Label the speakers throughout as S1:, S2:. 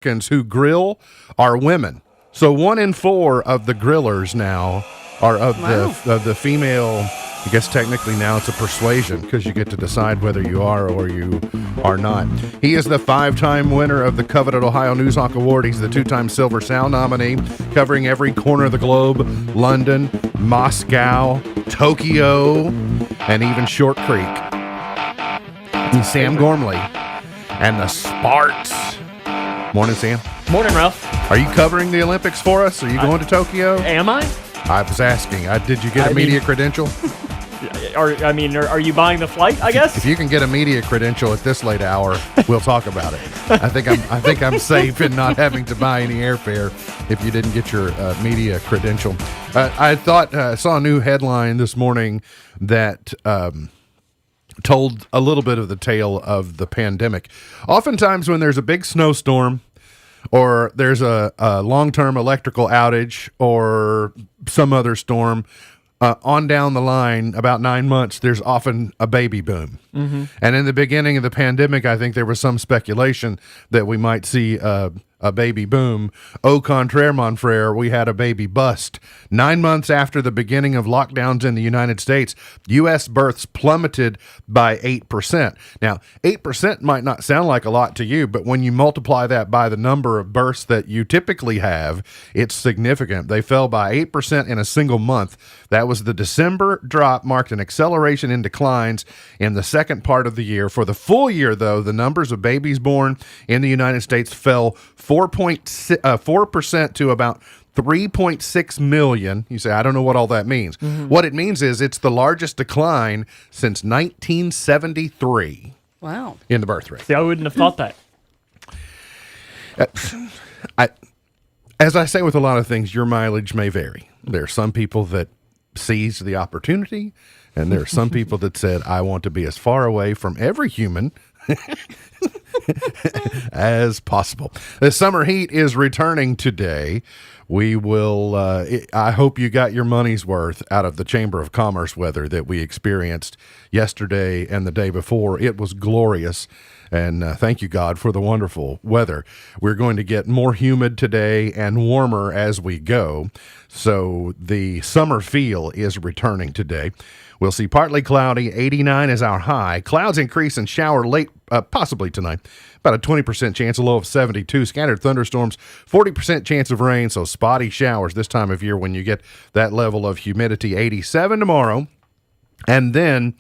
S1: Americans who grill are women. So 1 in 4 of the grillers now are of the female. I guess technically now it's a persuasion because you get to decide whether you are or you are not. He is the 5-time winner of the coveted Ohio Newshawk Award. He's the 2-time Silver Sound nominee, covering every corner of the globe: London, Moscow, Tokyo, and even Short Creek. He's Sam Gormley and the Sparks. Morning, Sam.
S2: Morning, Ralph.
S1: Are you covering the Olympics for us? Are you going to Tokyo?
S2: Am I?
S1: I was asking. Did you get a media credential?
S2: Are you buying the flight, I guess?
S1: If you can get a media credential at this late hour, we'll talk about it. I think I'm safe in not having to buy any airfare if you didn't get your media credential. I saw a new headline this morning that told a little bit of the tale of the pandemic. Oftentimes when there's a big snowstorm or there's a long-term electrical outage or some other storm, on down the line, about 9 months, there's often a baby boom. Mm-hmm. And in the beginning of the pandemic, I think there was some speculation that we might see a baby boom. Au contraire, mon frere, we had a baby bust. 9 months after the beginning of lockdowns in the United States, U.S. births plummeted by 8%. Now, 8% might not sound like a lot to you, but when you multiply that by the number of births that you typically have, it's significant. They fell by 8% in a single month. That was the December drop, marked an acceleration in declines in the second part of the year. For the full year, though, the numbers of babies born in the United States fell 4% to about 3.6 million. You say, I don't know what all that means. Mm-hmm. What it means is it's the largest decline since 1973.
S3: Wow.
S1: In the birth rate.
S2: See, I wouldn't have thought that.
S1: As I say with a lot of things, your mileage may vary. There are some people that seized the opportunity, and there are some people that said, I want to be as far away from every human as possible. The summer heat is returning today. We will, I hope you got your money's worth out of the Chamber of Commerce weather that we experienced yesterday and the day before. It was glorious. And thank you, God, for the wonderful weather. We're going to get more humid today and warmer as we go. So the summer feel is returning today. We'll see partly cloudy, 89 is our high. Clouds increase and shower late, possibly tonight. About a 20% chance, a low of 72. Scattered thunderstorms, 40% chance of rain, so spotty showers this time of year when you get that level of humidity. 87 tomorrow, and then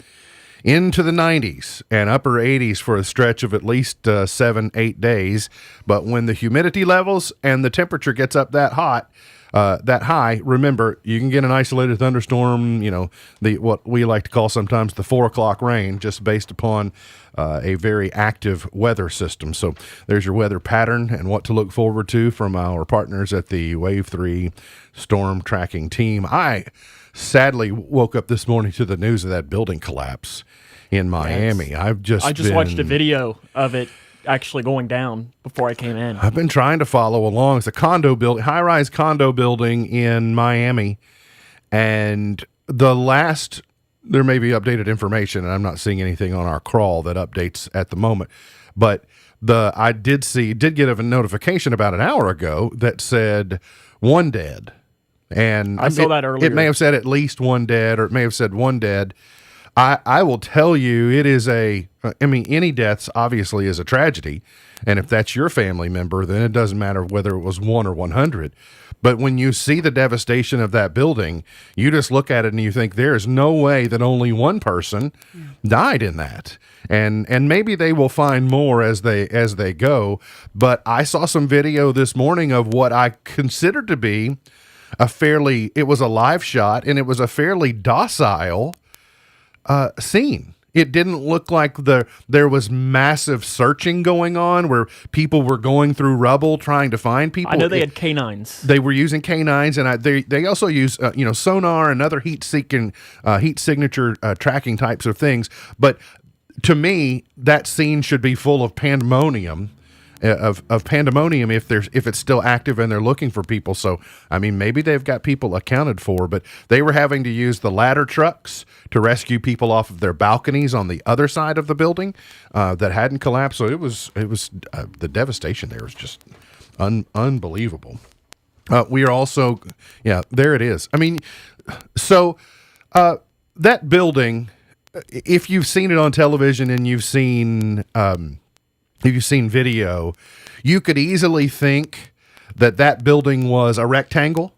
S1: into the 90s and upper 80s for a stretch of at least 7-8 days. But when the humidity levels and the temperature gets up that high, remember, you can get an isolated thunderstorm, what we like to call sometimes the 4 o'clock rain, just based upon a very active weather system. So there's your weather pattern and what to look forward to from our partners at the Wave 3 storm tracking team. I sadly woke up this morning to the news of that building collapse in Miami.
S2: Yes. I just watched a video of it actually going down before I came in.
S1: I've been trying to follow along. It's a condo building, high-rise condo building in Miami, and there may be updated information, and I'm not seeing anything on our crawl that updates at the moment, but I did get a notification about an hour ago that said 1 dead. And
S2: I saw that earlier.
S1: It may have said at least 1 dead, or it may have said 1 dead. I will tell you, it is any deaths obviously is a tragedy. And if that's your family member, then it doesn't matter whether it was 1 or 100. But when you see the devastation of that building, you just look at it and you think there is no way that only one person died in that. And maybe they will find more as they go. But I saw some video this morning of what I considered to be it was a live shot, and it was a fairly docile scene. It didn't look like there was massive searching going on where people were going through rubble trying to find people.
S2: I know they had canines.
S1: They were using canines, and they also use sonar and other heat signature tracking types of things. But to me, that scene should be full of pandemonium. Of pandemonium if it's still active and they're looking for people. So maybe they've got people accounted for, but they were having to use the ladder trucks to rescue people off of their balconies on the other side of the building that hadn't collapsed. So it was the devastation there was just Unbelievable. We are also, yeah, there it is. I mean, so that building, if you've seen it on television and you've seen video, you could easily think that building was a rectangle,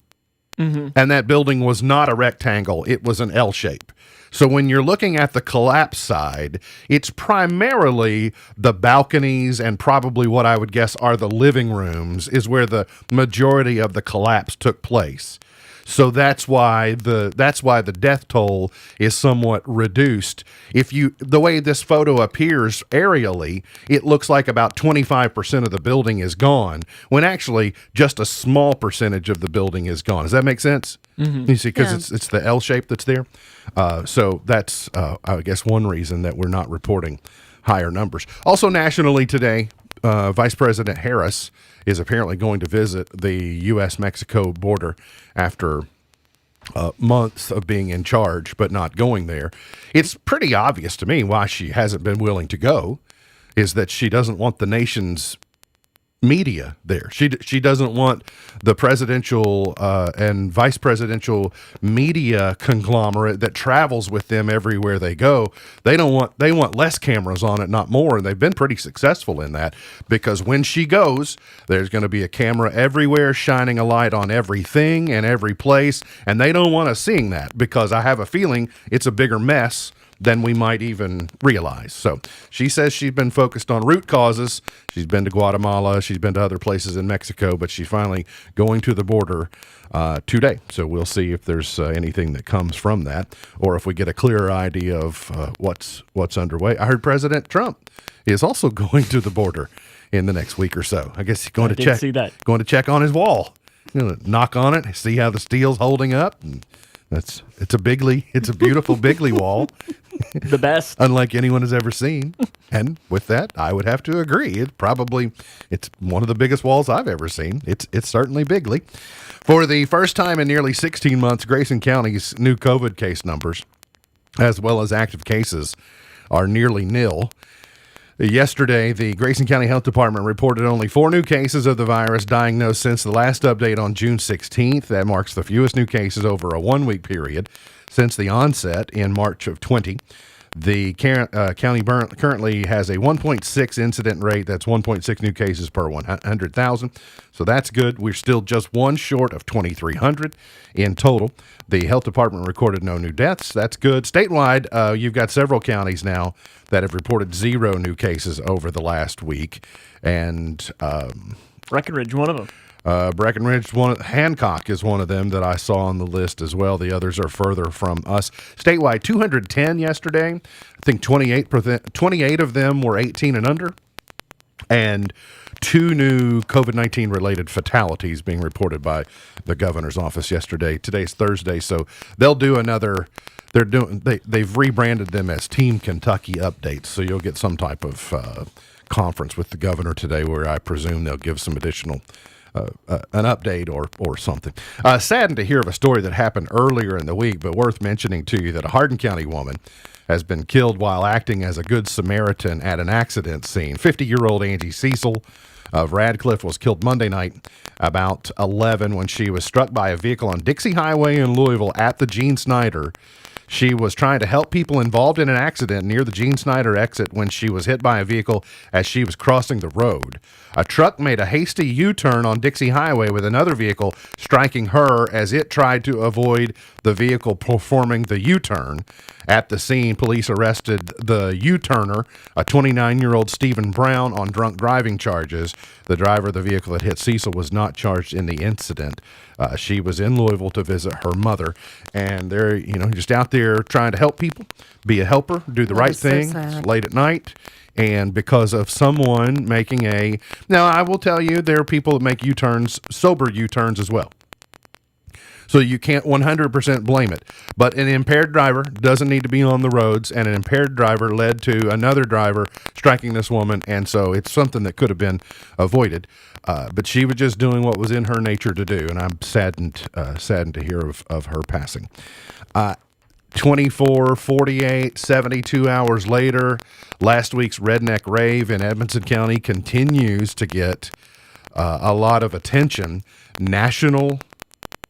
S1: and that building was not a rectangle. It was an L shape. So when you're looking at the collapse side, it's primarily the balconies and probably what I would guess are the living rooms is where the majority of the collapse took place. So that's why the death toll is somewhat reduced. The way this photo appears aerially, it looks like about 25% of the building is gone, when actually just a small percentage of the building is gone. Does that make sense? You see, because it's the L shape that's there. So that's I guess one reason that we're not reporting higher numbers. Also nationally today, Vice President Harris is apparently going to visit the U.S.-Mexico border after months of being in charge, but not going there. It's pretty obvious to me why she hasn't been willing to go, is that she doesn't want the nation's media there. She doesn't want the presidential and vice presidential media conglomerate that travels with them everywhere they go. They want less cameras on it, not more, and they've been pretty successful in that, because when she goes, there's going to be a camera everywhere shining a light on everything and every place, and they don't want us seeing that, because I have a feeling it's a bigger mess than we might even realize. So she says she's been focused on root causes. She's been to Guatemala. She's been to other places in Mexico, but she's finally going to the border today. So we'll see if there's anything that comes from that, or if we get a clearer idea of what's underway. I heard President Trump is also going to the border in the next week or so. I guess he's going to check on his wall. Knock on it, see how the steel's holding up. And it's a beautiful Bigley wall.
S2: The best.
S1: Unlike anyone has ever seen. And with that, I would have to agree. It's one of the biggest walls I've ever seen. It's certainly Bigley. For the first time in nearly 16 months, Grayson County's new COVID case numbers, as well as active cases, are nearly nil. Yesterday, the Grayson County Health Department reported only 4 new cases of the virus diagnosed since the last update on June 16th. That marks the fewest new cases over a 1-week period since the onset in March of 20. The county currently has a 1.6 incident rate. That's 1.6 new cases per 100,000. So that's good. We're still just one short of 2,300 in total. The health department recorded no new deaths. That's good. Statewide, you've got several counties now that have reported 0 new cases over the last week. And
S2: Breckenridge, one of them.
S1: Breckenridge, Hancock is one of them that I saw on the list as well. The others are further from us. Statewide, 210 yesterday. I think 28 of them were 18 and under. And 2 new COVID-19 related fatalities being reported by the governor's office yesterday. Today's Thursday, so they'll do another. They've rebranded them as Team Kentucky updates. So you'll get some type of conference with the governor today, where I presume they'll give some additional an update or something. Saddened to hear of a story that happened earlier in the week, but worth mentioning to you, that a Hardin County woman has been killed while acting as a good Samaritan at an accident scene. 50-year-old Angie Cecil of Radcliffe was killed Monday night about 11 when she was struck by a vehicle on Dixie Highway in Louisville at the Gene Snyder. She was trying to help people involved in an accident near the Gene Snyder exit when she was hit by a vehicle as she was crossing the road. A truck made a hasty U-turn on Dixie Highway, with another vehicle striking her as it tried to avoid the vehicle performing the U-turn. At the scene, police arrested the U-turner, a 29-year-old Stephen Brown, on drunk driving charges. The driver of the vehicle that hit Cecil was not charged in the incident. She was in Louisville to visit her mother, and they're just out there trying to help people, be a helper, do the right thing. It's late at night, and because of someone making now I will tell you, there are people that make U-turns, sober U-turns as well. So you can't 100% blame it. But an impaired driver doesn't need to be on the roads, and an impaired driver led to another driver striking this woman, and so it's something that could have been avoided. But she was just doing what was in her nature to do, and I'm saddened to hear of her passing. 24, 48, 72 hours later, last week's Redneck Rave in Edmonson County continues to get a lot of attention, national.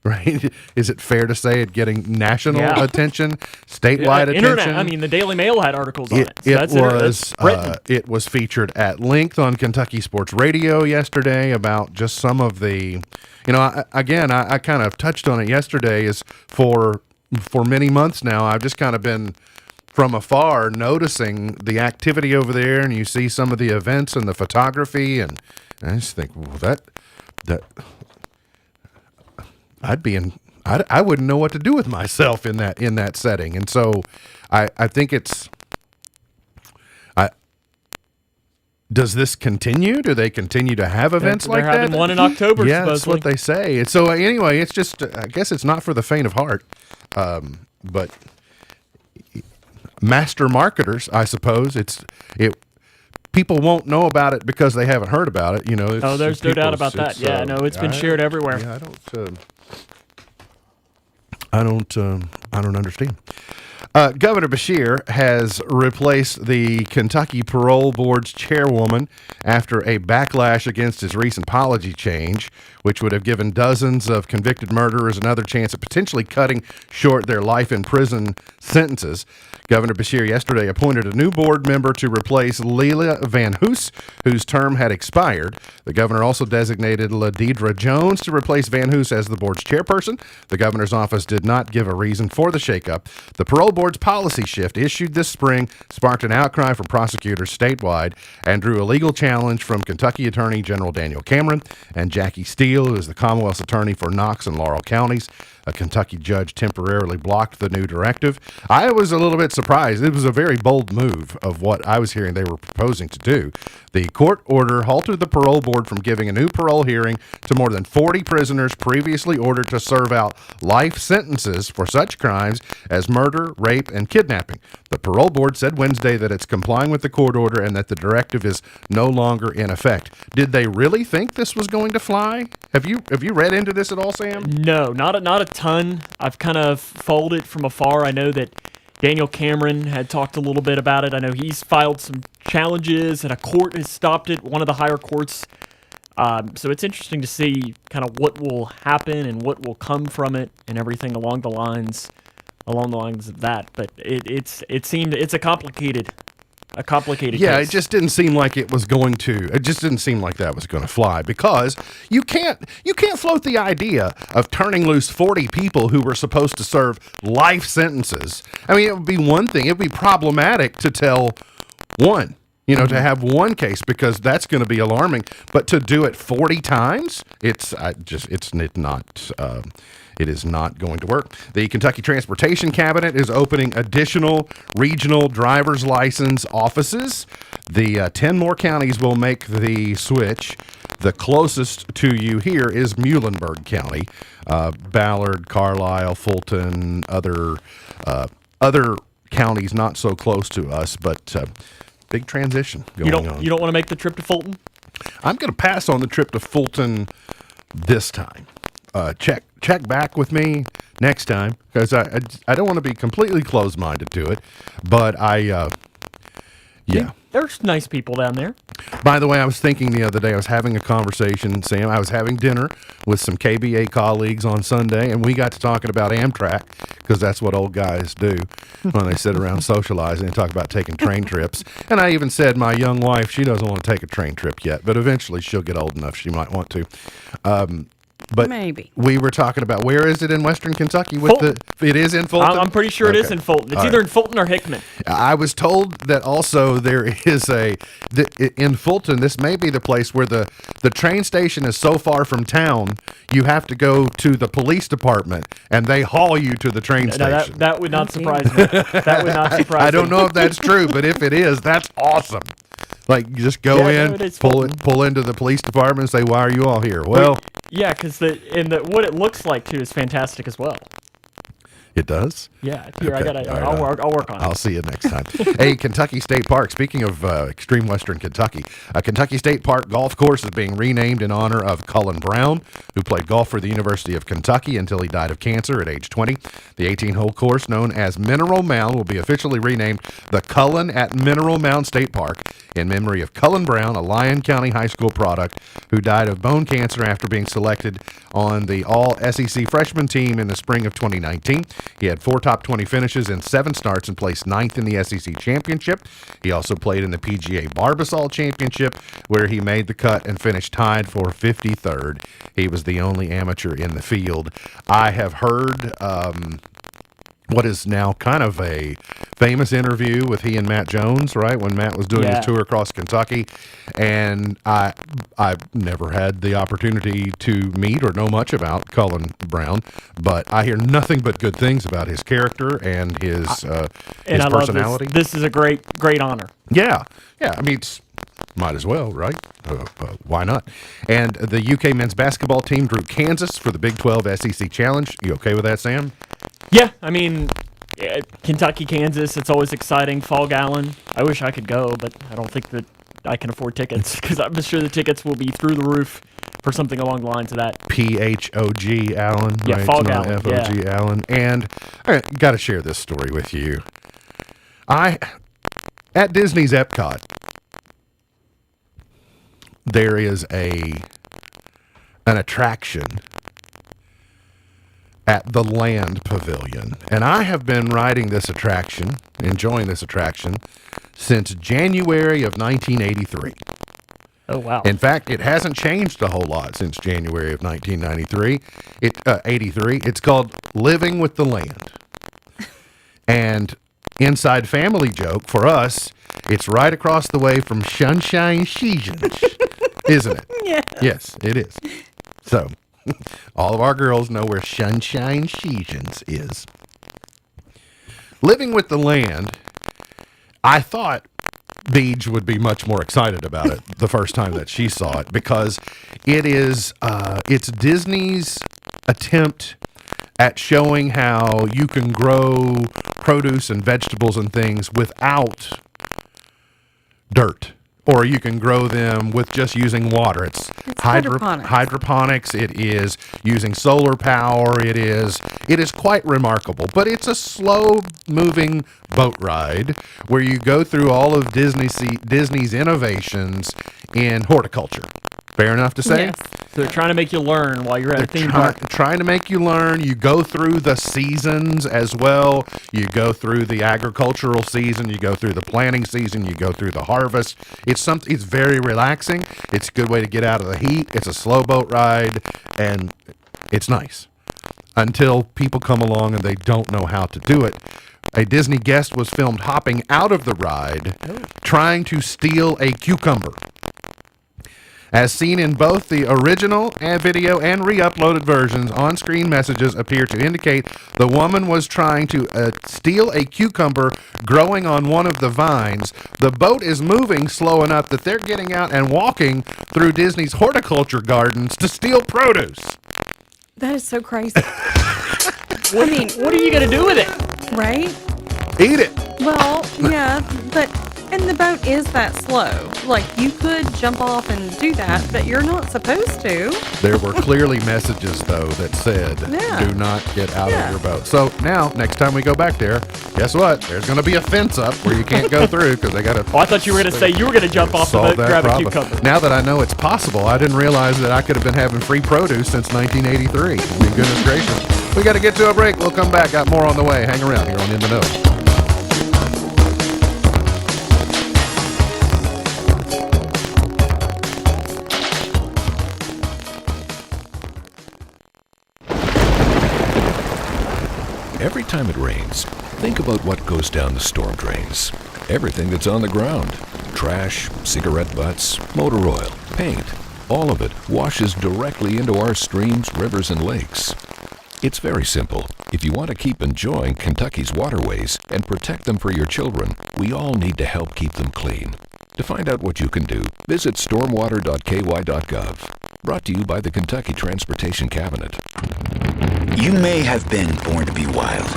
S1: Right? Is it fair to say it getting national
S2: Yeah.
S1: attention, statewide attention?
S2: Internet. I mean, the Daily Mail had articles on it. So
S1: It was featured at length on Kentucky Sports Radio yesterday about just some of the, I kind of touched on it yesterday. Is for many months now, I've just kind of been from afar noticing the activity over there, and you see some of the events and the photography, and I just think, well, that. I wouldn't know what to do with myself in that setting. And so I think does this continue? Do they continue to have events like that?
S2: They're having one in October,
S1: Yeah, that's
S2: supposedly.
S1: what they say. And so anyway, it's just, I guess it's not for the faint of heart. But master marketers, I suppose, people won't know about it because they haven't heard about it.
S2: There's no doubt about that. Yeah, no, it's been shared everywhere.
S1: Yeah, I don't understand. Governor Beshear has replaced the Kentucky Parole Board's chairwoman after a backlash against his recent policy change, which would have given dozens of convicted murderers another chance at potentially cutting short their life in prison sentences. Governor Beshear yesterday appointed a new board member to replace Leila Van Hoos, whose term had expired. The governor also designated Ladidra Jones to replace Van Hoos as the board's chairperson. The governor's office did not give a reason for the shakeup. The parole board's policy shift issued this spring sparked an outcry from prosecutors statewide and drew a legal challenge from Kentucky Attorney General Daniel Cameron and Jackie Steele, who is the Commonwealth's attorney for Knox and Laurel counties. A Kentucky judge temporarily blocked the new directive. I was a little bit surprised. It was a very bold move of what I was hearing they were proposing to do. The court order halted the parole board from giving a new parole hearing to more than 40 prisoners previously ordered to serve out life sentences for such crimes as murder, rape, and kidnapping. The parole board said Wednesday that it's complying with the court order and that the directive is no longer in effect. Did they really think this was going to fly? Have you read into this at all, Sam?
S2: No, not a ton. I've kind of followed it from afar. I know that Daniel Cameron had talked a little bit about it. I know he's filed some challenges, and a court has stopped it, one of the higher courts. So it's interesting to see kind of what will happen and what will come from it, and everything along the lines of that. But it's a complicated
S1: Yeah,
S2: case.
S1: it just didn't seem like it was going to. It just didn't seem like that was going to fly because you can't float the idea of turning loose 40 people who were supposed to serve life sentences. I mean, it would be one thing. It would be problematic to tell one, to have one case because that's going to be alarming. But to do it 40 times, it is not going to work. The Kentucky Transportation Cabinet is opening additional regional driver's license offices. The 10 more counties will make the switch. The closest to you here is Muhlenberg County. Ballard, Carlisle, Fulton, other counties not so close to us, but big transition going on.
S2: You don't want to make the trip to Fulton?
S1: I'm going to pass on the trip to Fulton this time. Check back with me next time because I don't want to be completely closed-minded to it, but yeah.
S2: There's nice people down there.
S1: By the way, I was thinking the other day, I was having a conversation, Sam. I was having dinner with some KBA colleagues on Sunday, and we got to talking about Amtrak because that's what old guys do when they sit around socializing and talk about taking train trips. And I even said my young wife, she doesn't want to take a train trip yet, but eventually she'll get old enough she might want to. But
S3: maybe
S1: we were talking about where is it in Western Kentucky?
S2: Fulton.
S1: It is in Fulton.
S2: I'm pretty sure it is in Fulton. It's either in Fulton or Hickman.
S1: I was told that also there is in Fulton. This may be the place where the train station is so far from town you have to go to the police department and they haul you to the train station.
S2: That would not surprise me. That would not surprise me.
S1: I don't know if that's true, but if it is, that's awesome. Like you just go pull into the police department and say, "Why are you all here?" Well,
S2: yeah, because what it looks like too is fantastic as well.
S1: It does?
S2: Yeah, here
S1: Okay,
S2: I gotta.
S1: all right,
S2: I'll work on it.
S1: I'll see you next time. Hey, Kentucky State Park. Speaking of extreme western Kentucky, Kentucky State Park golf course is being renamed in honor of Cullen Brown, who played golf for the University of Kentucky until he died of cancer at age 20. The 18-hole course, known as Mineral Mound, will be officially renamed the Cullen at Mineral Mound State Park in memory of Cullen Brown, a Lyon County High School product who died of bone cancer after being selected on the All-SEC freshman team in the spring of 2019. He had 4 top 20 finishes in 7 starts and placed 9th in the SEC championship. He also played in the PGA Barbasol Championship, where he made the cut and finished tied for 53rd. He was the only amateur in the field. I have heard what is now kind of a famous interview with he and Matt Jones, right, when Matt was doing his tour across Kentucky. And I've never had the opportunity to meet or know much about Cullen Brown, but I hear nothing but good things about his character and his personality.
S2: This is a great honor.
S1: Yeah. I mean, might as well, right? Why not? And the UK men's basketball team drew Kansas for the Big 12 SEC Challenge. You okay with that, Sam?
S2: Yeah, I mean, Kentucky, Kansas, it's always exciting. Fall Gallon. I wish I could go, but I don't think that I can afford tickets because I'm sure the tickets will be through the roof for something along the lines of that.
S1: PHOG Allen.
S2: Yeah,
S1: right?
S2: Fall Gallon.
S1: FOG Allen. And I got to share this story with you. At Disney's Epcot, there is an attraction at the Land Pavilion. And I have been riding this attraction, enjoying this attraction, since January of 1983.
S2: Oh, wow.
S1: In fact, it hasn't changed a whole lot since January of 1993. 83. It's called Living with the Land. And inside family joke for us, it's right across the way from Sunshine Seasons, isn't it?
S3: Yeah.
S1: Yes, it is. So, all of our girls know where Sunshine Seasons is. Living with the Land, I thought Beej would be much more excited about it the first time that she saw it because it's Disney's attempt at showing how you can grow produce and vegetables and things without dirt, or you can grow them with just using water. It's hydroponics. It is using solar power. It is quite remarkable, but it's a slow moving boat ride where you go through all of Disney's innovations in horticulture. Fair enough to say?
S3: Yes.
S2: So they're trying to make you learn while you're at a theme park.
S1: Trying to make you learn. You go through the seasons as well. You go through the agricultural season. You go through the planting season. You go through the harvest. It's very relaxing. It's a good way to get out of the heat. It's a slow boat ride, and it's nice until people come along and they don't know how to do it. A Disney guest was filmed hopping out of the ride, trying to steal a cucumber. As seen in both the original video and re-uploaded versions, on-screen messages appear to indicate the woman was trying to steal a cucumber growing on one of the vines. The boat is moving slow enough that they're getting out and walking through Disney's horticulture gardens to steal produce.
S3: That is so crazy.
S2: What are you going to do with it?
S3: Right?
S1: Eat it.
S3: Well, yeah, and the boat is that slow. Like, you could jump off and do that, but you're not supposed to.
S1: There were clearly messages, though, that said, do not get out of your boat. So now, next time we go back there, guess what? There's going to be a fence up where you can't go through because they got to...
S2: Oh, I thought you were going to say you were going to jump off the boat and grab a cucumber.
S1: Now that I know it's possible, I didn't realize that I could have been having free produce since 1983. I mean, goodness gracious. We got to get to a break. We'll come back. Got more on the way. Hang around here on In the Know.
S4: Every time it rains, think about what goes down the storm drains. Everything that's on the ground. Trash, cigarette butts, motor oil, paint. All of it washes directly into our streams, rivers, and lakes. It's very simple. If you want to keep enjoying Kentucky's waterways and protect them for your children, we all need to help keep them clean. To find out what you can do, visit stormwater.ky.gov. Brought to you by the Kentucky Transportation Cabinet.
S5: You may have been born to be wild,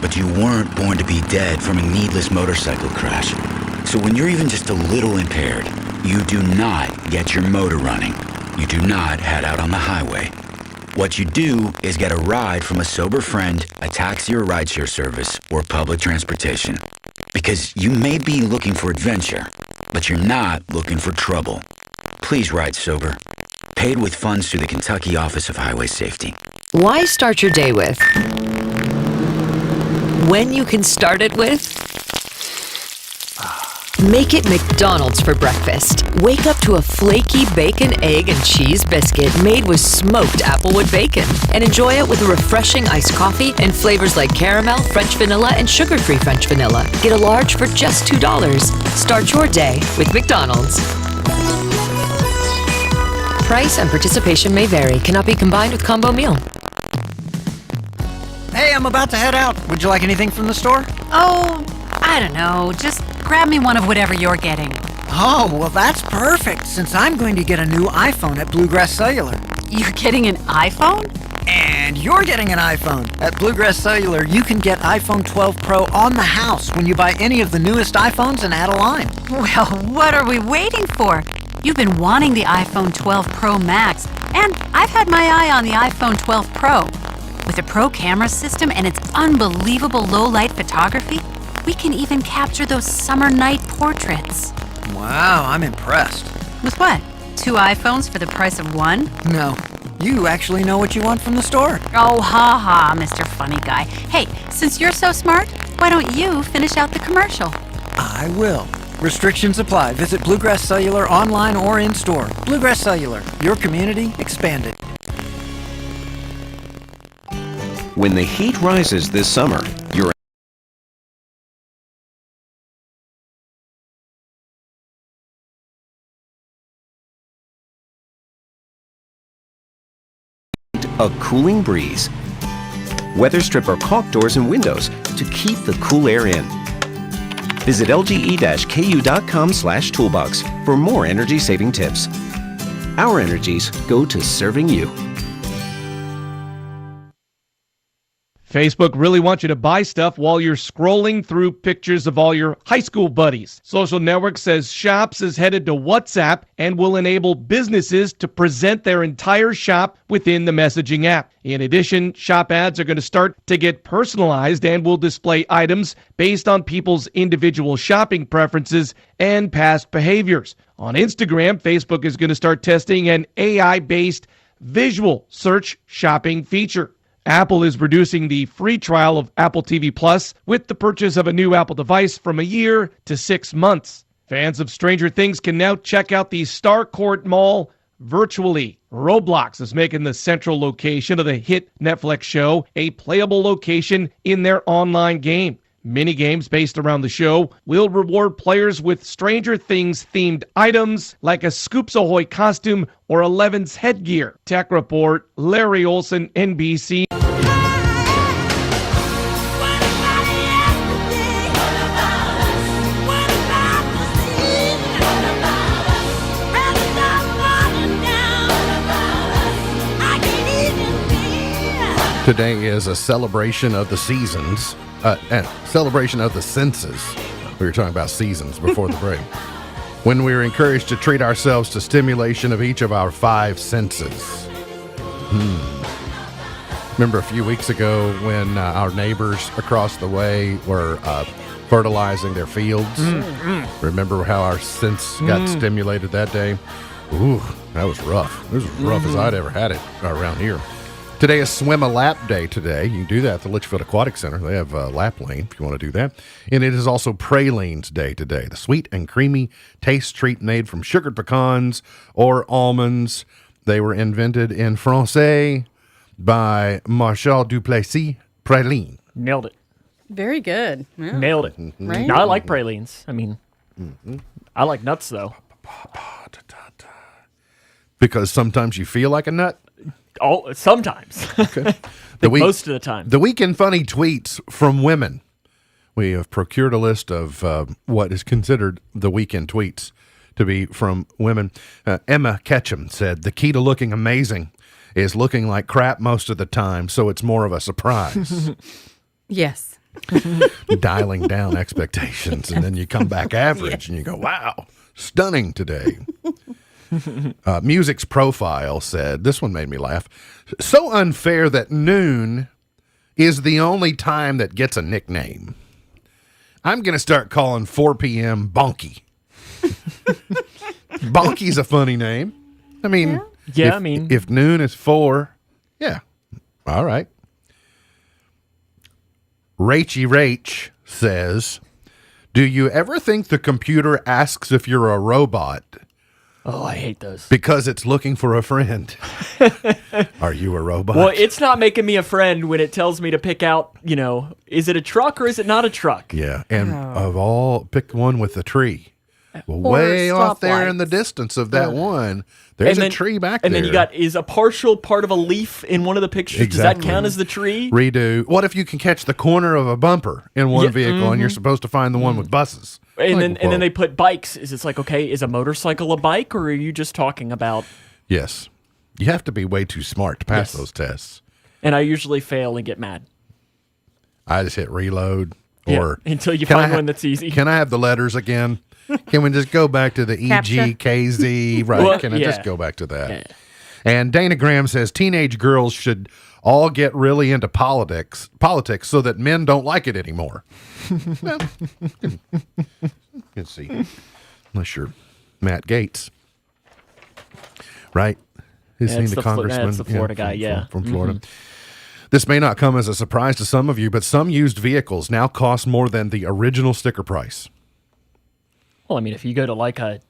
S5: but you weren't born to be dead from a needless motorcycle crash. So when you're even just a little impaired, you do not get your motor running. You do not head out on the highway. What you do is get a ride from a sober friend, a taxi or rideshare service, or public transportation. Because you may be looking for adventure, but you're not looking for trouble. Please ride sober. Paid with funds through the Kentucky Office of Highway Safety.
S6: Why start your day with when you can start it with? Make it McDonald's for breakfast. Wake up to a flaky bacon, egg, and cheese biscuit made with smoked applewood bacon. And enjoy it with a refreshing iced coffee and flavors like caramel, French vanilla, and sugar-free French vanilla. Get a large for just $2. Start your day with McDonald's. Price and participation may vary. Cannot be combined with combo meal.
S7: Hey, I'm about to head out. Would you like anything from the store?
S8: Oh, I don't know. Just grab me one of whatever you're getting.
S7: Oh, well, that's perfect, since I'm going to get a new iPhone at Bluegrass Cellular.
S8: You're getting an iPhone?
S7: And you're getting an iPhone. At Bluegrass Cellular, you can get iPhone 12 Pro on the house when you buy any of the newest iPhones and add a line.
S8: Well, what are we waiting for? You've been wanting the iPhone 12 Pro Max, and I've had my eye on the iPhone 12 Pro. With a Pro camera system and its unbelievable low-light photography, we can even capture those summer night portraits.
S7: Wow, I'm impressed.
S8: With what? 2 iPhones for the price of one?
S7: No, you actually know what you want from the store.
S8: Oh, ha ha, Mr. Funny Guy. Hey, since you're so smart, why don't you finish out the commercial?
S7: I will. Restrictions apply. Visit Bluegrass Cellular online or in store. Bluegrass Cellular, your community expanded.
S9: When the heat rises this summer, you're a cooling breeze. Weather strip our caulk doors and windows to keep the cool air in. Visit lge-ku.com/toolbox for more energy-saving tips. Our energies go to serving you.
S10: Facebook really wants you to buy stuff while you're scrolling through pictures of all your high school buddies. Social Network says Shops is headed to WhatsApp and will enable businesses to present their entire shop within the messaging app. In addition, shop ads are going to start to get personalized and will display items based on people's individual shopping preferences and past behaviors. On Instagram, Facebook is going to start testing an AI-based visual search shopping feature. Apple is reducing the free trial of Apple TV Plus with the purchase of a new Apple device from a year to 6 months. Fans of Stranger Things can now check out the Starcourt Mall virtually. Roblox is making the central location of the hit Netflix show a playable location in their online game. Mini-games based around the show will reward players with Stranger Things-themed items like a Scoops Ahoy costume or Eleven's headgear. Tech Report, Larry Olson, NBC.
S1: Today is a celebration of the seasons, and celebration of the senses. We were talking about seasons before the break. When we are encouraged to treat ourselves to stimulation of each of our 5 senses. Remember a few weeks ago when our neighbors across the way were fertilizing their fields? Remember how our sense got stimulated that day? Ooh, that was rough. It was as rough as I'd ever had it around here. Today is Swim a Lap Day today. You can do that at the Litchfield Aquatic Center. They have a lap lane if you want to do that. And it is also Pralines Day today, the sweet and creamy taste treat made from sugared pecans or almonds. They were invented in Francais by Marshall Duplessis Praline.
S2: Nailed it.
S3: Very good. Yeah.
S2: Nailed it.
S3: Right?
S2: Now, I like pralines. I mean, I like nuts, though.
S1: Because sometimes you feel like a nut?
S2: Sometimes.
S1: Okay.
S2: Most of the time.
S1: The weekend funny tweets from women. We have procured a list of what is considered the weekend tweets. to be from women. Emma Ketchum said, the key to looking amazing is looking like crap most of the time, so it's more of a surprise.
S3: Yes.
S1: Dialing down expectations, and then you come back average, and you go, wow, stunning today. Music's Profile said, this one made me laugh, so unfair that noon is the only time that gets a nickname. I'm going to start calling 4 p.m. Bonky. Bonky's a funny name. I mean, if noon is 4, yeah, all right. Rach says, do you ever think the computer asks if you're a robot?
S2: Oh, I hate those.
S1: Because it's looking for a friend. Are you a robot?
S2: Well, it's not making me a friend when it tells me to pick out, is it a truck or is it not a truck?
S1: Yeah, and pick one with a tree. Well, way off there in the distance of that one, there's a tree back there.
S2: And then you got, is a partial part of a leaf in one of the pictures? Exactly. Does that count as the tree?
S1: Redo. What if you can catch the corner of a bumper in one vehicle and you're supposed to find the one with buses?
S2: And then they put bikes. Is it's like, okay, is a motorcycle a bike, or are you just talking about?
S1: Yes. You have to be way too smart to pass those tests.
S2: And I usually fail and get mad.
S1: I just hit reload.
S2: Until you find one that's easy.
S1: Can I have the letters again? Can we just go back to the EGKZ? Right.
S2: Well,
S1: Can I just go back to that?
S2: Yeah.
S1: And Dana Graham says teenage girls should all get really into politics so that men don't like it anymore. Well, let's see. Unless you're Matt Gaetz. Right? He's the congressman.
S2: That's the Florida guy,
S1: from Florida. This may not come as a surprise to some of you, but some used vehicles now cost more than the original sticker price.
S2: Well, I mean, if you go to like a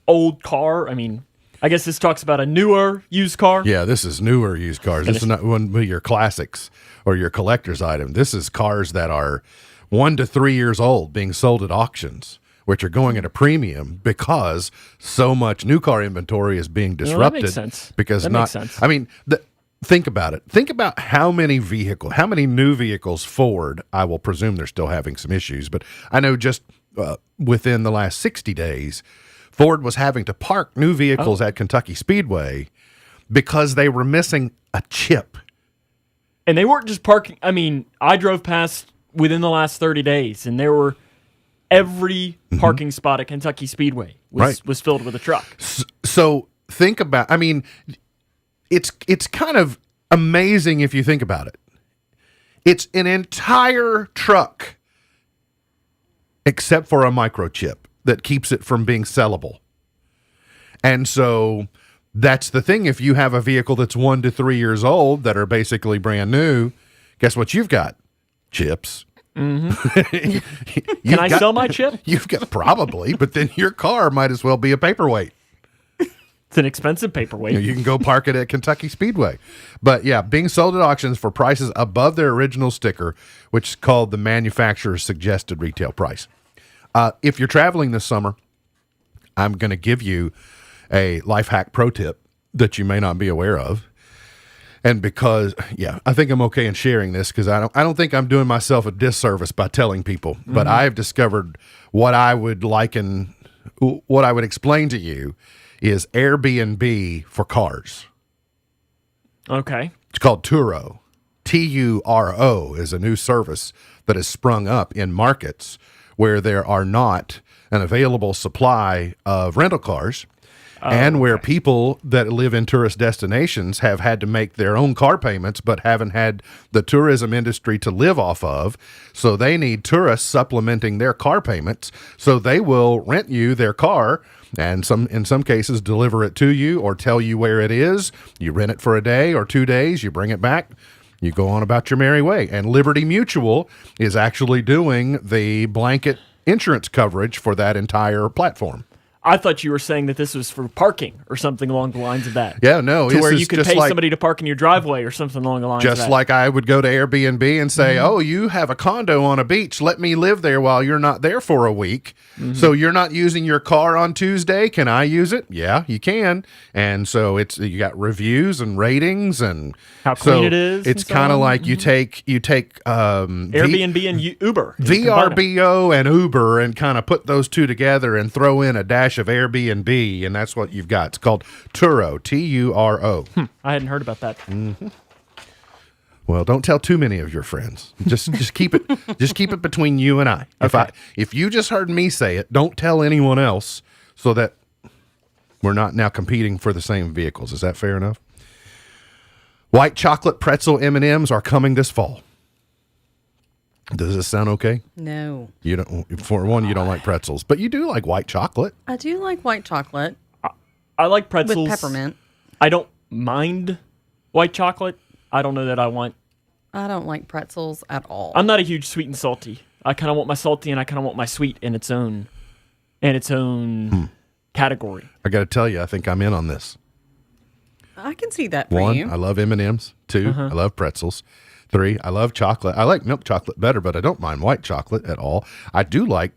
S2: old car, I guess this talks about a newer used car.
S1: Yeah, this is newer used cars. This is not one of your classics or your collector's item. This is cars that are 1 to 3 years old being sold at auctions, which are going at a premium because so much new car inventory is being disrupted.
S2: Well, that makes sense. Makes sense.
S1: Think about it. Think about how many new vehicles Ford, I will presume they're still having some issues, but I know just within the last 60 days, Ford was having to park new vehicles at Kentucky Speedway because they were missing a chip.
S2: And they weren't just parking. I drove past within the last 30 days, and there were every parking spot at Kentucky Speedway was filled with a truck.
S1: So think about, it's kind of amazing if you think about it. It's an entire truck except for a microchip that keeps it from being sellable. And so that's the thing. If you have a vehicle that's 1 to 3 years old that are basically brand new, guess what you've got? Chips.
S2: Mm-hmm. Can I sell my chip?
S1: You've got probably, but then your car might as well be a paperweight.
S2: It's an expensive paperweight.
S1: You can go park it at Kentucky Speedway. But yeah, being sold at auctions for prices above their original sticker, which is called the manufacturer's suggested retail price. If you're traveling this summer, I'm going to give you a life hack pro tip that you may not be aware of. And because, I think I'm okay in sharing this because I don't think I'm doing myself a disservice by telling people. But I have discovered what I would explain to you is Airbnb for cars.
S2: Okay.
S1: It's called Turo. Turo is a new service that has sprung up in markets where there are not an available supply of rental cars and where people that live in tourist destinations have had to make their own car payments but haven't had the tourism industry to live off of. So they need tourists supplementing their car payments. So they will rent you their car and in some cases deliver it to you or tell you where it is. You rent it for a day or 2 days, you bring it back, you go on about your merry way. And Liberty Mutual is actually doing the blanket insurance coverage for that entire platform.
S2: I thought you were saying that this was for parking or something along the lines of that.
S1: Yeah, no,
S2: To
S1: this
S2: where
S1: is
S2: you could
S1: just
S2: pay
S1: like,
S2: somebody to park in your driveway or something along the lines of
S1: just
S2: that.
S1: like I would go to Airbnb and say, "Oh, you have a condo on a beach. Let me live there while you're not there for a week. So you're not using your car on Tuesday. Can I use it? Yeah, you can." And so you got reviews and ratings and
S2: How clean it is
S1: It's
S2: and so
S1: kind of
S2: on.
S1: like you take
S2: Airbnb and Uber. You combine 'em.
S1: VRBO and Uber and kind of put those two together and throw in a dash of Airbnb, and that's what you've got. It's called Turo, Turo.
S2: I hadn't heard about that.
S1: Well, don't tell too many of your friends. Just keep it between you and I. If you just heard me say it, don't tell anyone else, so that we're not now competing for the same vehicles. Is that fair enough? White chocolate pretzel M&Ms are coming this fall. Does this sound okay?
S3: No.
S1: You don't. For one, you don't like pretzels, but you do like white chocolate.
S3: I do like white chocolate
S2: I like pretzels.
S3: with peppermint.
S2: I don't mind white chocolate. I don't know that I want.
S3: I don't like pretzels at all.
S2: I'm not a huge sweet and salty. I kind of want my salty and I kind of want my sweet in its own category.
S1: I got to tell you, I think I'm in on this.
S3: I can see that for
S1: One,
S3: you.
S1: I love M&Ms. Two, I love pretzels. Three, I love chocolate. I like milk chocolate better, but I don't mind white chocolate at all. I do like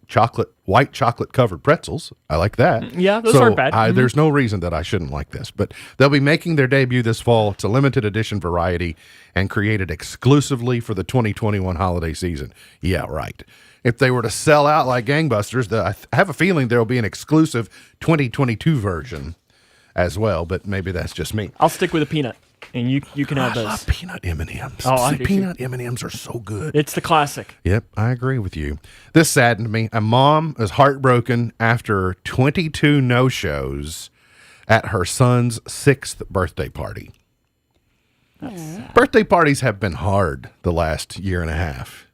S1: white chocolate covered pretzels. I like that.
S2: Yeah, those aren't bad.
S1: There's no reason that I shouldn't like this. But they'll be making their debut this fall. It's a limited edition variety and created exclusively for the 2021 holiday season. Yeah, right. If they were to sell out like gangbusters, I have a feeling there will be an exclusive 2022 version as well, but maybe that's just me.
S2: I'll stick with a peanut, and you can have
S1: I
S2: those.
S1: love peanut M&Ms.
S2: Oh, I do too.
S1: Peanut M&Ms are so good.
S2: It's the classic.
S1: Yep, I agree with you. This saddened me. A mom is heartbroken after 22 no-shows at her son's 6th birthday party. Birthday parties have been hard the last year and a half.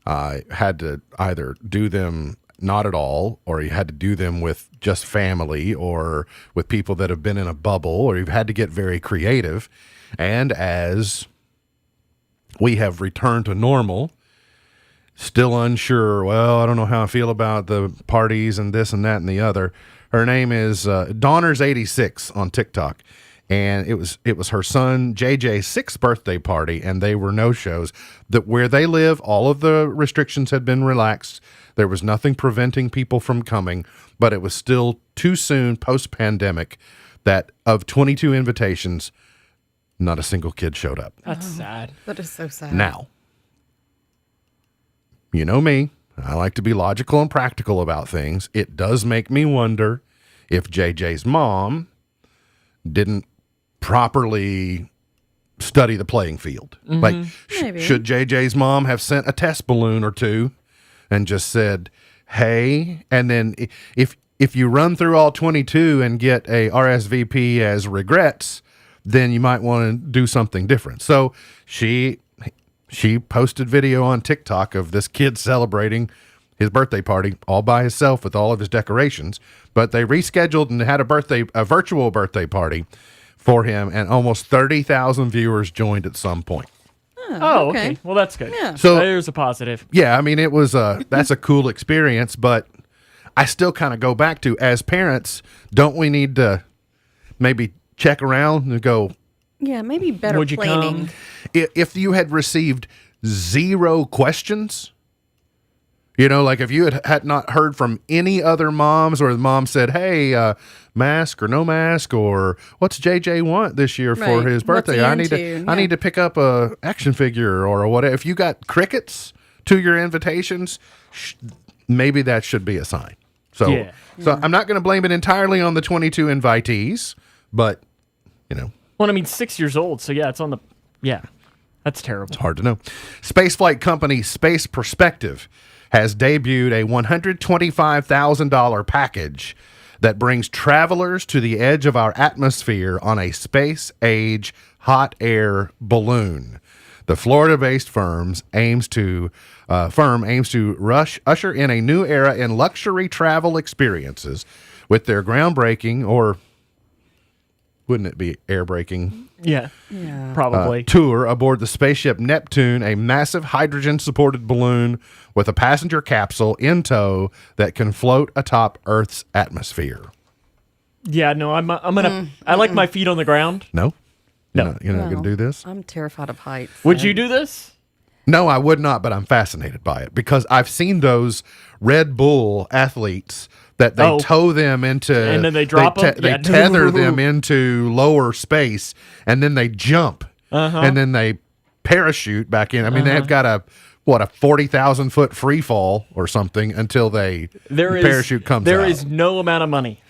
S1: I had to either do them not at all, or you had to do them with just family or with people that have been in a bubble, or you've had to get very creative. And as we have returned to normal, still unsure, well, I don't know how I feel about the parties and this and that and the other. Her name is Donners86 on TikTok. And it was her son JJ's 6th birthday party, and they were no-shows. That where they live, all of the restrictions had been relaxed. There was nothing preventing people from coming, but it was still too soon post-pandemic that of 22 invitations, not a single kid showed up.
S2: That's sad.
S3: That is so sad.
S1: Now, you know me, I like to be logical and practical about things. It does make me wonder if JJ's mom didn't properly study the playing field. Like,
S3: Maybe.
S1: should JJ's mom have sent a test balloon or two and just said, hey, and then if you run through all 22 and get a RSVP as regrets, then you might want to do something different. So she posted video on TikTok of this kid celebrating his birthday party all by himself with all of his decorations, but they rescheduled and had a virtual birthday party for him, and almost 30,000 viewers joined at some point.
S2: Oh, okay. Well, that's good.
S3: Yeah.
S1: So-
S2: there's a positive.
S1: Yeah, I mean, it was that's a cool experience, but I still kind of go back to, as parents, don't we need to maybe check around and go,
S3: Yeah, maybe better
S2: Would you
S3: planning.
S2: come?
S1: if you had received 0 questions, you know, like if you had not heard from any other moms, or the mom said, hey, mask or no mask, or what's JJ want this year for
S3: Right.
S1: his
S3: What's
S1: birthday?
S3: he
S1: I need
S3: into?
S1: I need to pick up a action figure or whatever. If you got crickets to your invitations, maybe that should be a sign. So,
S2: Yeah.
S1: so I'm not going to blame it entirely on the 22 invitees, but you know,
S2: Well, I mean, 6 years old, so yeah, it's on the. Yeah, that's terrible.
S1: hard to know. Spaceflight company Space Perspective has debuted a $125,000 package that brings travelers to the edge of our atmosphere on a space-age hot air balloon. The Florida-based firm aims to usher in a new era in luxury travel experiences with their groundbreaking, or Wouldn't it be air braking?
S2: Yeah.
S3: Yeah.
S2: Probably.
S1: Tour aboard the spaceship Neptune, a massive hydrogen-supported balloon with a passenger capsule in tow that can float atop Earth's atmosphere.
S2: Yeah, no, I'm gonna. I like my feet on the ground.
S1: No?
S2: No.
S1: You're not going to do this?
S3: I'm terrified of heights.
S2: Would you do this?
S1: No, I would not, but I'm fascinated by it because I've seen those Red Bull athletes that they tow them into,
S2: and then they drop them.
S1: They tether them into lower space, and then they jump, and then they parachute back in. I mean, they've got a 40,000 foot free fall or something until the parachute comes out.
S2: There is no amount of money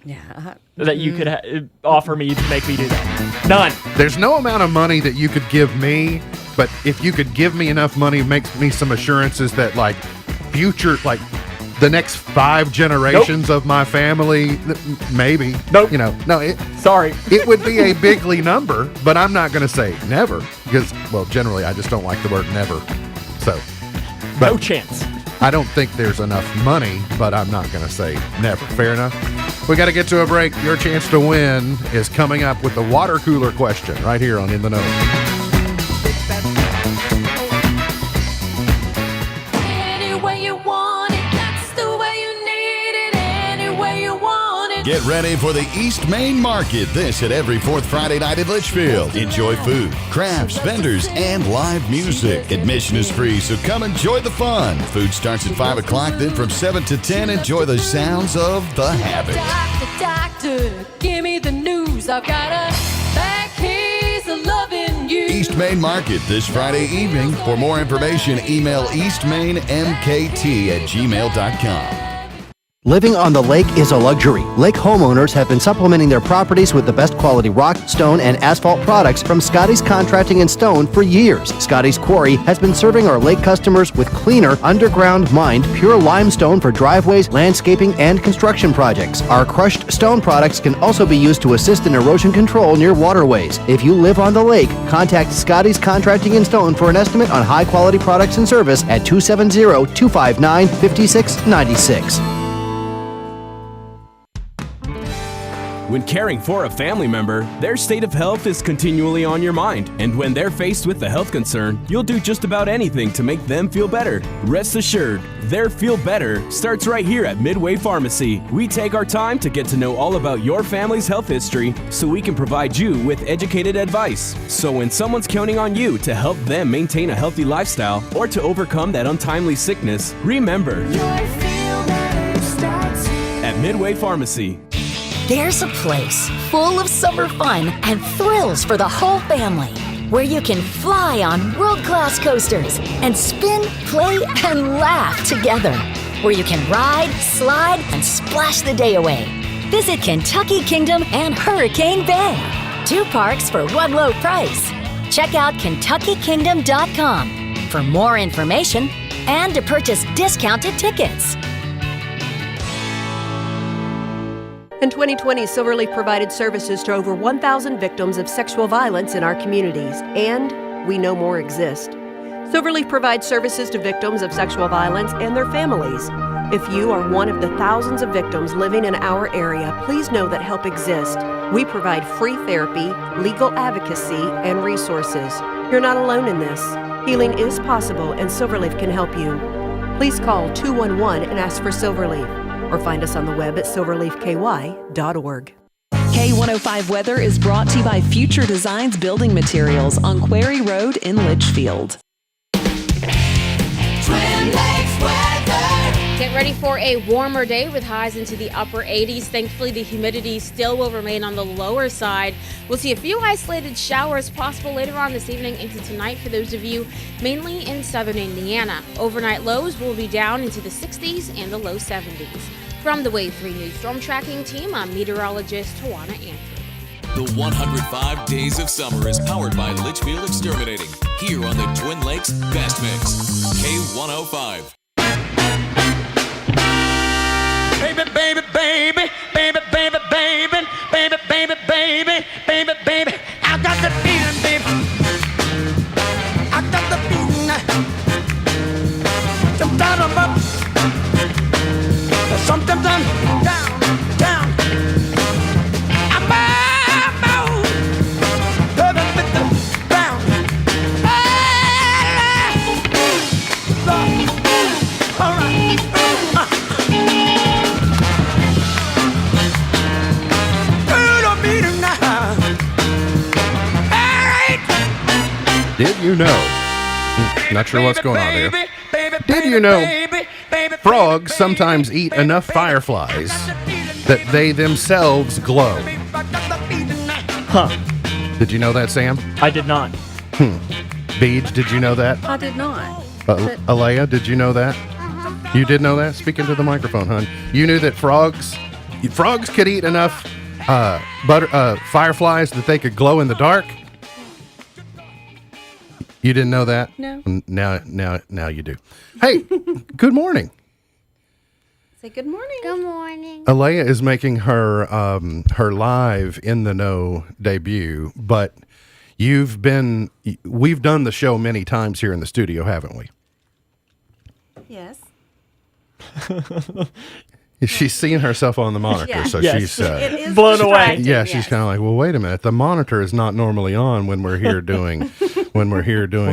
S3: Yeah.
S2: that you could offer me to make me do that. None.
S1: There's no amount of money that you could give me, but if you could give me enough money, makes me some assurances that like the next 5 generations of my family, maybe.
S2: Nope. Sorry.
S1: It would be a bigly number, but I'm not going to say never because, well, generally I just don't like the word never. So,
S2: No chance.
S1: I don't think there's enough money, but I'm not going to say never. Fair enough? We got to get to a break. Your chance to win is coming up with the water cooler question right here on In the Know.
S11: Get ready for the East Main Market. This at every fourth Friday night in Litchfield. Enjoy food, crafts, vendors, and live music. Admission is free, so come enjoy the fun. Food starts at 5 o'clock, then from 7 to 10, enjoy the sounds of The Habit.
S12: Doctor, give me the news. I've got a back case of loving you.
S11: East Main Market this Friday evening. For more information, email eastmainmkt@gmail.com.
S13: Living on the lake is a luxury. Lake homeowners have been supplementing their properties with the best quality rock, stone, and asphalt products from Scotty's Contracting and Stone for years. Scotty's Quarry has been serving our lake customers with cleaner, underground mined, pure limestone for driveways, landscaping, and construction projects. Our crushed stone products can also be used to assist in erosion control near waterways. If you live on the lake, contact Scotty's Contracting and Stone for an estimate on high-quality products and service at 270-259-5696.
S14: When caring for a family member, their state of health is continually on your mind. And when they're faced with a health concern, you'll do just about anything to make them feel better. Rest assured, their feel better starts right here at Midway Pharmacy. We take our time to get to know all about your family's health history so we can provide you with educated advice. So when someone's counting on you to help them maintain a healthy lifestyle or to overcome that untimely sickness, remember, at Midway Pharmacy.
S15: There's a place full of summer fun and thrills for the whole family, where you can fly on world-class coasters and spin, play, and laugh together, where you can ride, slide, and splash the day away. Visit Kentucky Kingdom and Hurricane Bay. 2 parks for one low price. Check out KentuckyKingdom.com for more information and to purchase discounted tickets.
S16: In 2020, Silverleaf provided services to over 1,000 victims of sexual violence in our communities, and we know more exist. Silverleaf provides services to victims of sexual violence and their families. If you are one of the thousands of victims living in our area, please know that help exists. We provide free therapy, legal advocacy, and resources. You're not alone in this. Healing is possible, and Silverleaf can help you. Please call 211 and ask for Silverleaf, or find us on the web at silverleafky.org.
S17: K105 Weather is brought to you by Future Designs Building Materials on Quarry Road in Litchfield.
S18: Get ready for a warmer day with highs into the upper 80s. Thankfully, the humidity still will remain on the lower side. We'll see a few isolated showers possible later on this evening into tonight for those of you mainly in southern Indiana. Overnight lows will be down into the 60s and the low 70s. From the Wave 3 News Storm Tracking Team, I'm meteorologist Tawana Andrew.
S19: The 105 Days of Summer is powered by Litchfield Exterminating, here on the Twin Lakes Best Mix, K105.
S20: Baby, baby, baby, baby, baby, baby, baby, baby, baby, baby, baby, I got the feeling, baby. I got the feeling. Sometimes I'm up, sometimes I'm down, down. I'm up,
S1: Did you know? Not sure what's going on there. Did you know frogs sometimes eat enough fireflies that they themselves glow?
S2: Huh.
S1: Did you know that, Sam?
S2: I did not.
S1: Beej, did you know that?
S3: I did not.
S1: Alea, did you know that? You did know that? Speak into the microphone, hon. You knew that frogs could eat enough fireflies that they could glow in the dark? You didn't know that?
S3: No.
S1: Now you do. Hey, good morning.
S3: Say good morning.
S15: Good morning.
S1: Alea is making her her live in the know debut, but we've done the show many times here in the studio, haven't we?
S3: Yes.
S1: She's seeing herself on the monitor,
S3: Yeah.
S1: so
S2: Yes.
S1: she's
S3: It is
S2: blown away.
S3: distracting,
S1: yeah, she's kind of like, well, wait a minute, the monitor is not normally on when we're here doing the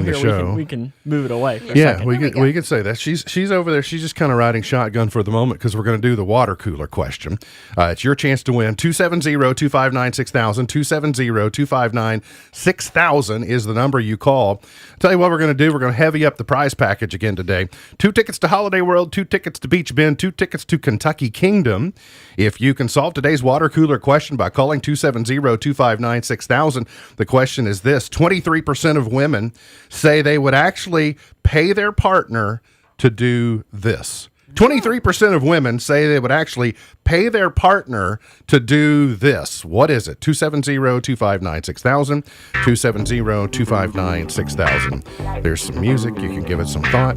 S2: Here,
S1: show.
S2: we can move it away. For a
S1: Yeah,
S2: second.
S1: we could say that. She's over there. She's just kind of riding shotgun for the moment because we're going to do the water cooler question. It's your chance to win. 270-259-6000. 270-259-6000 is the number you call. Tell you what we're going to do. We're going to heavy up the prize package again today. 2 tickets to Holiday World, 2 tickets to Beach Bend, 2 tickets to Kentucky Kingdom. If you can solve today's water cooler question by calling 270-259-6000, the question is this: 23% of women say they would actually pay their partner to do this. 23% of women say they would actually pay their partner to do this. What is it? 270-259-6000. 270-259-6000. There's some music. You can give it some thought.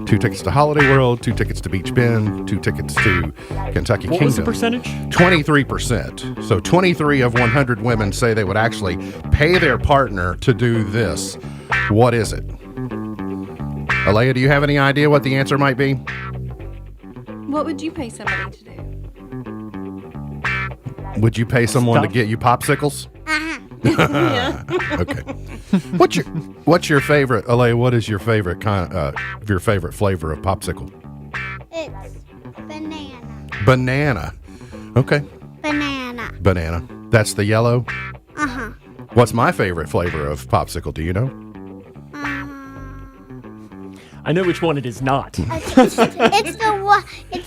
S1: 2 tickets to Holiday World, 2 tickets to Beach Bend, 2 tickets to Kentucky
S2: What
S1: Kingdom.
S2: was the percentage?
S1: 23%. So 23 of 100 women say they would actually pay their partner to do this. What is it? Alea, do you have any idea what the answer might be?
S3: What would you pay somebody to do?
S1: Would you pay someone to
S2: Stuff.
S1: get you popsicles?
S3: Yeah.
S1: Okay. What's your favorite, Alea? What is your favorite your favorite flavor of popsicle?
S15: It's banana.
S1: Banana. Okay.
S15: Banana.
S1: That's the yellow.
S15: Uh-huh.
S1: What's my favorite flavor of popsicle? Do you know?
S2: I know which one it is not.
S15: It's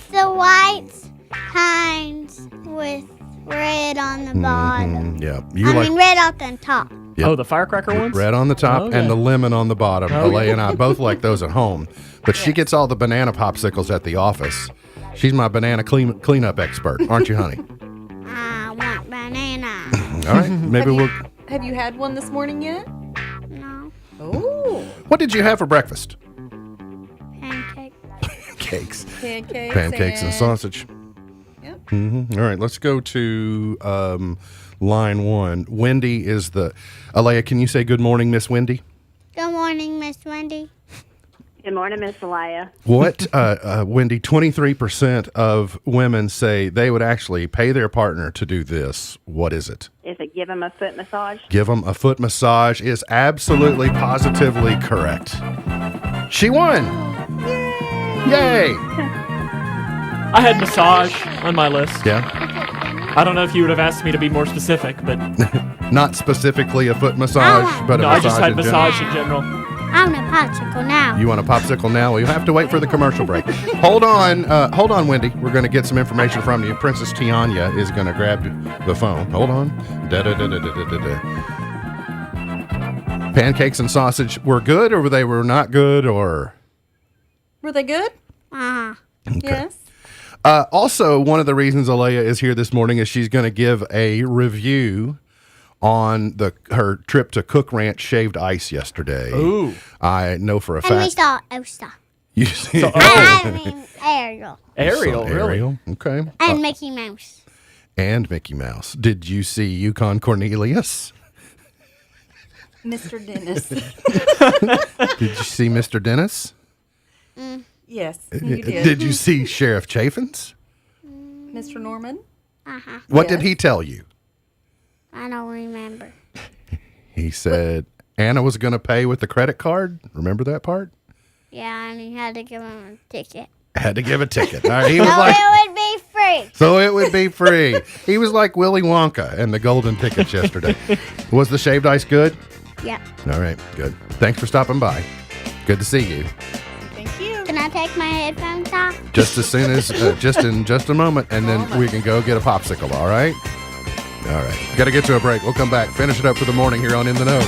S15: the white kind with red on the bottom.
S1: Yeah.
S15: Red on the top.
S1: Yep.
S2: Oh, the firecracker ones?
S1: Red on the top
S2: Okay.
S1: and the lemon on the bottom.
S2: Oh,
S1: Alea
S2: yeah.
S1: and I both like those at home, but she gets all the banana popsicles at the office. She's my banana cleanup expert, aren't you, honey?
S15: I want banana.
S1: All right, maybe we'll.
S3: Have you had one this morning yet?
S15: No.
S3: Oh.
S1: What did you have for breakfast?
S15: Pancake.
S1: Cakes.
S3: Pancakes
S1: and sausage.
S3: Yep.
S1: All right, let's go to line 1. Wendy is the. Alea, can you say good morning, Miss Wendy?
S15: Good morning, Miss Wendy.
S21: Good morning, Miss Alea.
S1: What, Wendy, 23% of women say they would actually pay their partner to do this. What is it?
S21: Is it give him a foot massage?
S1: Give them a foot massage is absolutely, positively correct. She won. Yay.
S2: I had massage on my list.
S1: Yeah.
S2: I don't know if you would have asked me to be more specific, but
S1: Not specifically a foot massage, but a
S2: no,
S1: massage
S2: I just had
S1: in general.
S2: massage in general.
S15: I want a popsicle now.
S1: You want a popsicle now? Well, you'll have to wait for the commercial break. Hold on, Wendy. We're going to get some information from you. Princess Tiana is going to grab the phone. Hold on. Pancakes and sausage were good, or they were not good, or?
S3: Were they good?
S15: Uh-huh.
S3: Yes.
S1: Also, one of the reasons Alea is here this morning is she's going to give a review on her trip to Cook Ranch Shaved Ice yesterday.
S2: Ooh.
S1: I know for a
S15: And we
S1: fact.
S15: saw Elsa.
S1: You see,
S15: I mean Ariel.
S2: Ariel, really?
S1: Ariel, okay.
S15: And Mickey Mouse.
S1: And Mickey Mouse. Did you see Yukon Cornelius?
S3: Mr. Dennis.
S1: Did you see Mr. Dennis?
S3: Yes, you did.
S1: Did you see Sheriff Chaffins?
S3: Mr. Norman?
S15: Uh-huh.
S1: What did he tell you?
S15: I don't remember.
S1: He said Anna was going to pay with the credit card. Remember that part?
S15: Yeah, and he had to give him a ticket.
S1: Had to give a ticket. All right, he was
S15: So
S1: like,
S15: it would be free.
S1: so it would be free. He was like Willy Wonka and the golden tickets yesterday. Was the shaved ice good?
S4: Yeah.
S1: All right, good. Thanks for stopping by. Good to see you.
S4: Thank you. Can I take my headphones off?
S1: Just as soon as, just in just a moment, and then we can go get a popsicle, all right? All right. Got to get to a break. We'll come back, finish it up for the morning here on In the Know.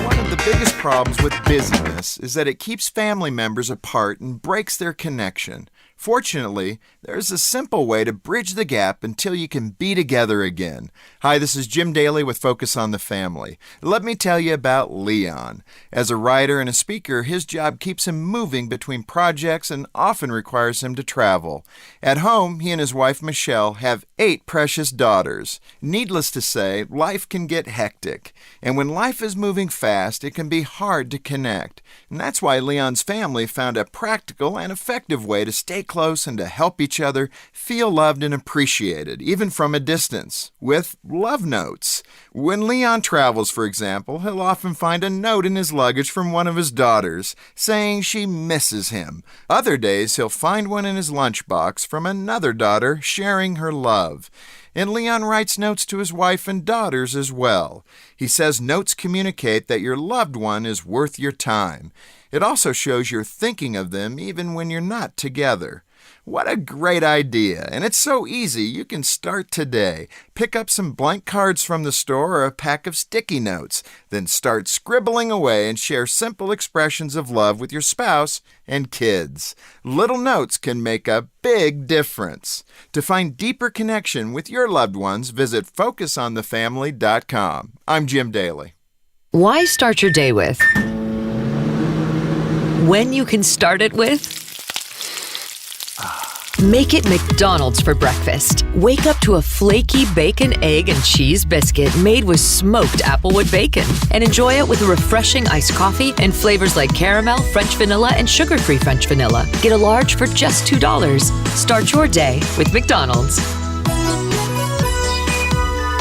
S22: One of the biggest problems with busyness is that it keeps family members apart and breaks their connection. Fortunately, there's a simple way to bridge the gap until you can be together again. Hi, this is Jim Daly with Focus on the Family. Let me tell you about Leon. As a writer and a speaker, his job keeps him moving between projects and often requires him to travel. At home, he and his wife Michelle have 8 precious daughters. Needless to say, life can get hectic. And when life is moving fast, it can be hard to connect. And that's why Leon's family found a practical and effective way to stay close and to help each other feel loved and appreciated, even from a distance, with love notes. When Leon travels, for example, he'll often find a note in his luggage from one of his daughters saying she misses him. Other days, he'll find one in his lunchbox from another daughter sharing her love. And Leon writes notes to his wife and daughters as well. He says notes communicate that your loved one is worth your time. It also shows you're thinking of them even when you're not together. What a great idea, and it's so easy you can start today. Pick up some blank cards from the store or a pack of sticky notes, then start scribbling away and share simple expressions of love with your spouse and kids. Little notes can make a big difference. To find deeper connection with your loved ones, visit FocusOnTheFamily.com. I'm Jim Daly.
S6: Why start your day with when you can start it with? Make it McDonald's for breakfast. Wake up to a flaky bacon, egg, and cheese biscuit made with smoked Applewood bacon. And enjoy it with a refreshing iced coffee and flavors like caramel, French vanilla, and sugar-free French vanilla. Get a large for just $2. Start your day with McDonald's.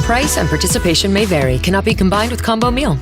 S6: Price and participation may vary. Cannot be combined with combo meal.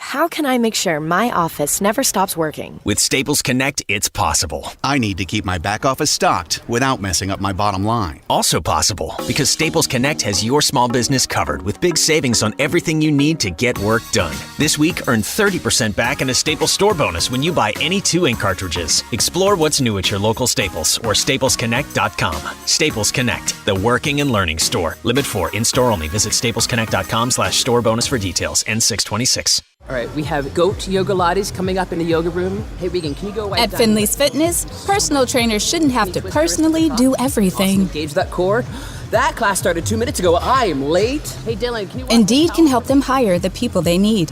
S23: How can I make sure my office never stops working?
S24: With Staples Connect, it's possible.
S25: I need to keep my back office stocked without messing up my bottom line.
S24: Also possible, because Staples Connect has your small business covered with big savings on everything you need to get work done. This week, earn 30% back and a Staples store bonus when you buy any 2 ink cartridges. Explore what's new at your local Staples or staplesconnect.com. Staples Connect, the working and learning store. Limit 4, in-store only. Visit staplesconnect.com/store bonus for details. N626.
S26: All right, we have goat yoga lattes coming up in the yoga room. Hey, Regan, can you go
S27: At Finley's Fitness, personal trainers shouldn't have to personally do everything.
S26: Engage that core. That class started 2 minutes ago. I am late. Hey, Dylan, can you...
S27: Indeed can help them hire the people they need.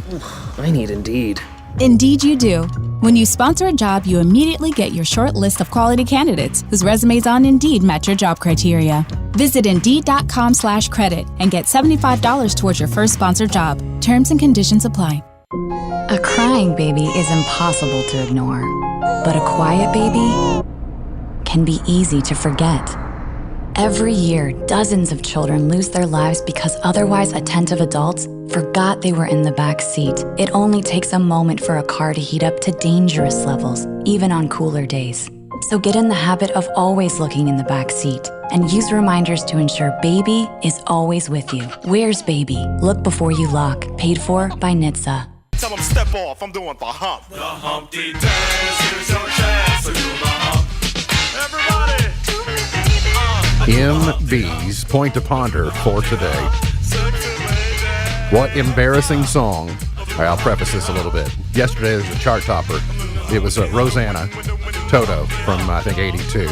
S26: I need Indeed.
S27: Indeed you do. When you sponsor a job, you immediately get your short list of quality candidates whose resumes on Indeed match your job criteria. Visit Indeed.com/credit and get $75 towards your first sponsored job. Terms and conditions apply.
S28: A crying baby is impossible to ignore, but a quiet baby can be easy to forget. Every year, dozens of children lose their lives because otherwise attentive adults forgot they were in the back seat. It only takes a moment for a car to heat up to dangerous levels, even on cooler days. So get in the habit of always looking in the back seat and use reminders to ensure baby is always with you. Where's baby? Look before you lock. Paid for by NHTSA.
S29: Tell them step off, I'm doing the hump. The Humpty Dance, here's your chance to do the hump. Everybody!
S1: MB's Point to Ponder for today. What embarrassing song. All right, I'll preface this a little bit. Yesterday there was a chart topper. It was Rosanna Toto from, I think, 82.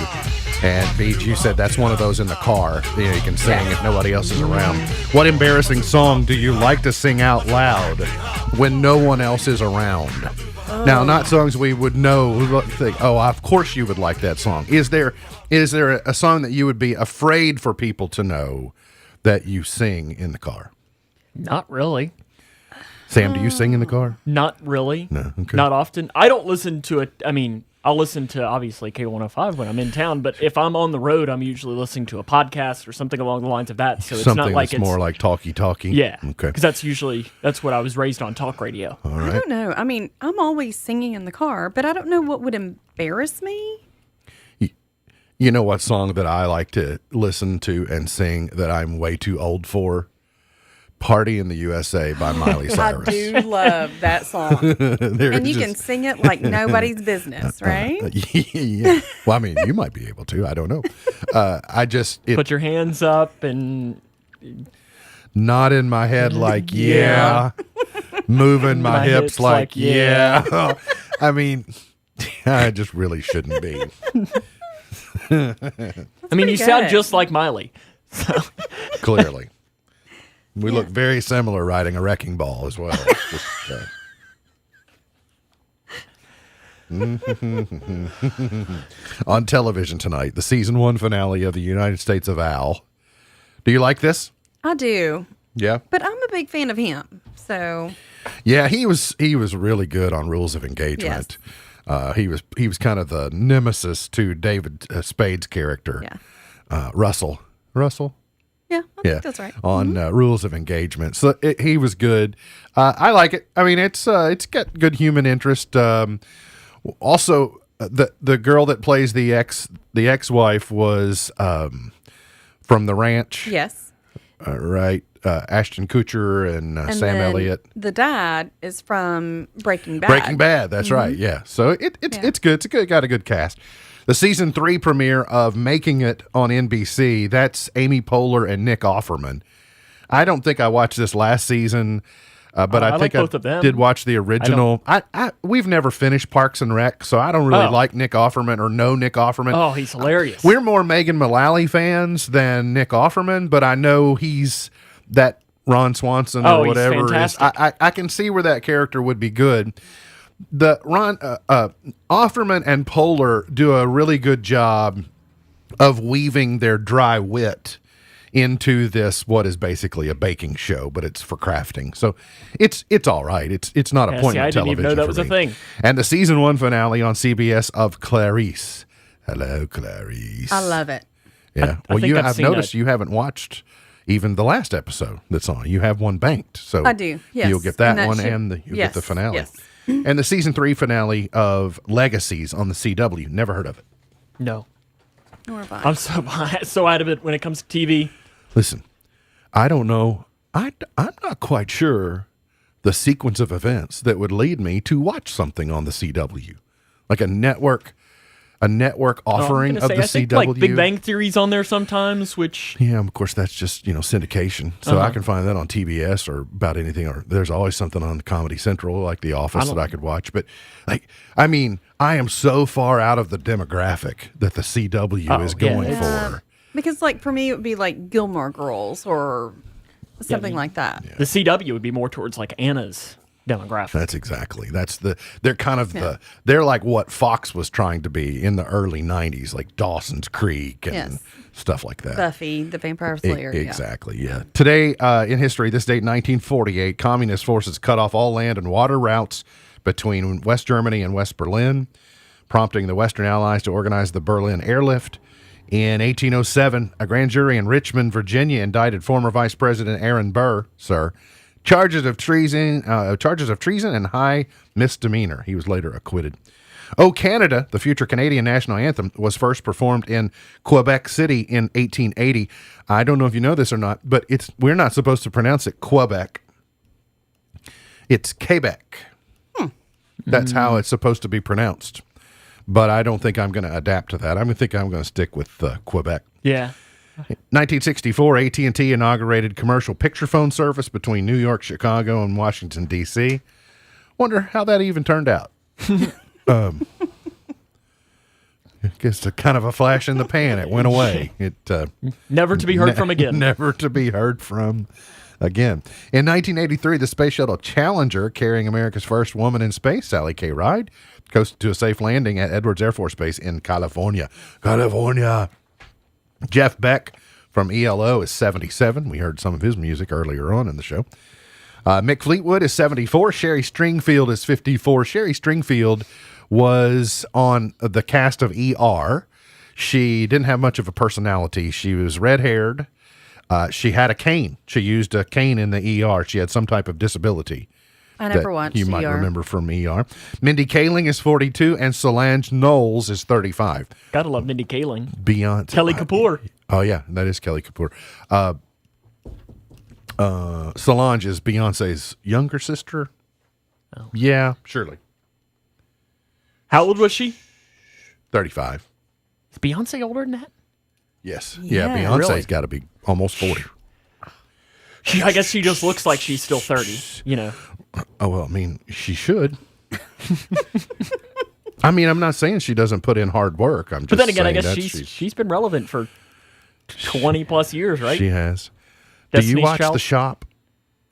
S1: And Beach, you said that's one of those in the car. You know, you can sing if nobody else is around. What embarrassing song do you like to sing out loud when no one else is around? Now, not songs we would know. Think, oh, of course you would like that song. Is there a song that you would be afraid for people to know that you sing in the car?
S2: Not really.
S1: Sam, do you sing in the car?
S2: Not really.
S1: No, okay.
S2: Not often. I don't listen to it. I mean, I'll listen to, obviously, K105 when I'm in town, but if I'm on the road, I'm usually listening to a podcast or something along the lines of that. So it's
S1: something
S2: not like
S1: that's more like talkie.
S2: Yeah.
S1: Okay.
S2: Because that's what I was raised on, talk radio.
S1: All right.
S3: I don't know. I mean, I'm always singing in the car, but I don't know what would embarrass me.
S1: You know what song that I like to listen to and sing that I'm way too old for? Party in the USA by Miley Cyrus.
S3: I do love that song. And you can sing it like nobody's business, right?
S1: Yeah. Well, I mean, you might be able to. I don't know.
S2: Put your hands up and
S1: nod in my head like, yeah. Moving my hips like, yeah. I mean, I just really shouldn't be.
S2: I mean, you sound just like Miley. So.
S1: Clearly. We look very similar riding a wrecking ball as well. On television tonight, the season 1 finale of the United States of Al. Do you like this?
S3: I do.
S1: Yeah.
S3: But I'm a big fan of him. So
S1: yeah, he was really good on Rules of Engagement. Yes. He was kind of the nemesis to David Spade's character.
S3: Yeah.
S1: Russell.
S3: Yeah, I think that's right.
S1: On Rules of Engagement. So he was good. I like it. I mean, it's got good human interest. Also, the girl that plays the ex-wife was from The Ranch.
S3: Yes.
S1: Right. Ashton Kutcher and Sam Elliott.
S3: The dad is from Breaking Bad.
S1: Breaking Bad. That's right. Yeah. So it's good. It's good. Got a good cast. The season 3 premiere of Making It on NBC, that's Amy Poehler and Nick Offerman. I don't think I watched this last season, but I think
S2: like both of them.
S1: Did watch the original. We've never finished Parks and Rec, so I don't really like Nick Offerman or know Nick Offerman.
S2: Oh, he's hilarious.
S1: We're more Megan Mullally fans than Nick Offerman, but I know he's that Ron Swanson or whatever.
S2: He's fantastic.
S1: I can see where that character would be good. The Offerman and Poehler do a really good job of weaving their dry wit into this, what is basically a baking show, but it's for crafting. So it's all right. It's not appointment television.
S2: I didn't even know that was a thing.
S1: And the season 1 finale on CBS of Clarice. Hello, Clarice.
S3: I love it.
S1: Yeah. I've noticed you haven't watched even the last episode that's on. You have one banked. So
S3: I do. Yes.
S1: You'll get that one and you'll get the finale.
S3: Yes.
S1: And the season 3 finale of Legacies on the CW. Never heard of it.
S2: No.
S3: Nor have I.
S2: I'm so out of it when it comes to TV.
S1: Listen, I don't know. I'm not quite sure the sequence of events that would lead me to watch something on the CW. Like a network offering of the
S2: I think,
S1: CW.
S2: like Big Bang Theory's on there sometimes, which...
S1: Yeah, of course, that's just, syndication. So I can find that on TBS or about anything. Or there's always something on Comedy Central, like The Office, that I could watch. But, I am so far out of the demographic that the CW is going for.
S3: Because, for me, it would be like Gilmore Girls or something like that.
S2: Yeah. The CW would be more towards, Anna's demographic.
S1: They're kind of they're like what Fox was trying to be in the early 90s, like Dawson's Creek and stuff like that.
S3: Buffy, the Vampire Slayer.
S1: Exactly, yeah. Today in history, this date, 1948, communist forces cut off all land and water routes between West Germany and West Berlin, prompting the Western Allies to organize the Berlin Airlift. In 1807, a grand jury in Richmond, Virginia, indicted former Vice President Aaron Burr, charges of treason and high misdemeanor. He was later acquitted. "O Canada," the future Canadian national anthem, was first performed in Quebec City in 1880. I don't know if you know this or not, but we're not supposed to pronounce it Quebec. It's Quebec. That's how it's supposed to be pronounced. But I don't think I'm going to adapt to that. I'm going to stick with Quebec.
S2: Yeah.
S1: 1964, AT&T inaugurated commercial picture phone service between New York, Chicago, and Washington, D.C. Wonder how that even turned out. Just kind of a flash in the pan. It went away.
S2: Never to be heard from again.
S1: Never to be heard from again. In 1983, the Space Shuttle Challenger, carrying America's first woman in space, Sally K. Ride, coasted to a safe landing at Edwards Air Force Base in California. Jeff Beck from ELO is 77. We heard some of his music earlier on in the show. Mick Fleetwood is 74. Sherry Stringfield is 54. Sherry Stringfield was on the cast of ER. She didn't have much of a personality. She was red-haired. She had a cane. She used a cane in the ER. She had some type of disability.
S3: I never
S1: that
S3: watched
S1: you might
S3: ER.
S1: remember from ER. Mindy Kaling is 42, and Solange Knowles is 35.
S2: Gotta love Mindy Kaling.
S1: Beyonce.
S2: Kelly Kapoor.
S1: Oh, yeah, that is Kelly Kapoor. Solange is Beyonce's younger sister.
S2: Oh.
S1: Yeah, surely.
S2: How old was she?
S1: 35.
S2: Is Beyonce older than that?
S1: Yes.
S2: Yeah,
S1: Yeah, Beyonce's
S2: really?
S1: got to be almost 40.
S2: I guess she just looks like she's still 30, you know.
S1: Oh, well, I mean, she should. I mean, I'm not saying she doesn't put in hard work. I'm just
S2: But then again, I
S1: saying
S2: guess
S1: that
S2: she's been relevant for 20 plus years, right?
S1: She has. Do
S2: Destiny's
S1: you watch
S2: Child?
S1: The Shop?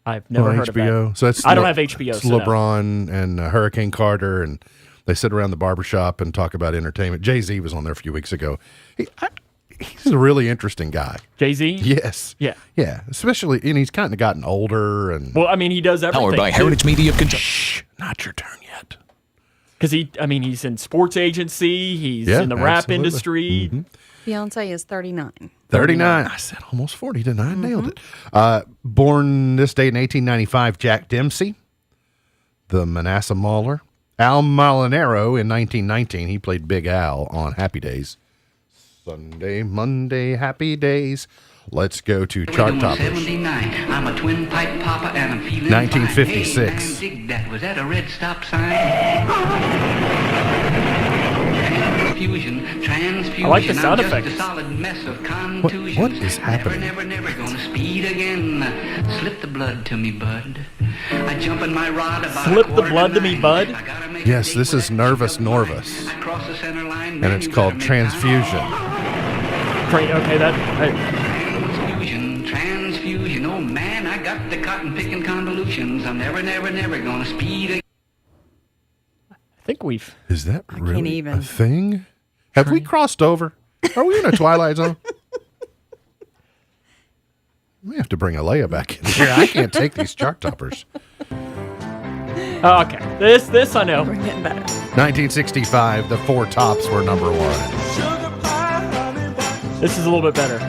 S2: I've never
S1: on
S2: heard
S1: HBO?
S2: of that.
S1: So it's
S2: I don't have HBO.
S1: It's
S2: so no.
S1: LeBron and Hurricane Carter, and they sit around the barbershop and talk about entertainment. Jay-Z was on there a few weeks ago. He's a really interesting guy.
S2: Jay-Z?
S1: Yes.
S2: Yeah.
S1: Yeah. Especially, and he's kind of gotten older. And
S2: Well, I mean, he does everything.
S1: Powered by
S2: too.
S1: Heritage Media of Kentucky. Shh, not your turn yet.
S2: Because he's in sports agency. He's
S1: Yeah,
S2: in the rap
S1: absolutely.
S2: industry.
S3: Beyonce is 39.
S1: 39. I said almost 40, didn't I? I nailed it. Born this day in 1895, Jack Dempsey, the Manasseh Mauler. Al Molinaro in 1919. He played Big Al on Happy Days. Sunday, Monday, Happy Days. Let's go to chart toppers.
S5: 79. I'm a twin pipe papa and I'm feeling
S1: 1956.
S5: fine. Hey, man, dig that. Was that a red stop sign? Transfusion.
S2: I like the sound
S5: I'm just
S2: effects.
S5: a solid mess of contusions.
S1: What is happening?
S5: Never gonna speed again. Slip the blood to me, bud. I jump in my rod about
S2: Slip the blood to me, bud.
S1: Yes, this is Nervous Norvus.
S5: Cross the center line.
S1: And it's called Transfusion.
S2: Okay, that.
S5: Transfusion. Oh man, I got the cotton picking convolutions. I'm never gonna speed again.
S2: I think we've.
S1: Is that really
S3: even.
S1: a thing? Have we crossed over? Are we in a Twilight Zone? We have to bring Alea back in here. I can't take these chart toppers.
S2: Oh, okay, this I know.
S3: We're getting better.
S1: 1965, the Four Tops were number one.
S2: This is a little bit better.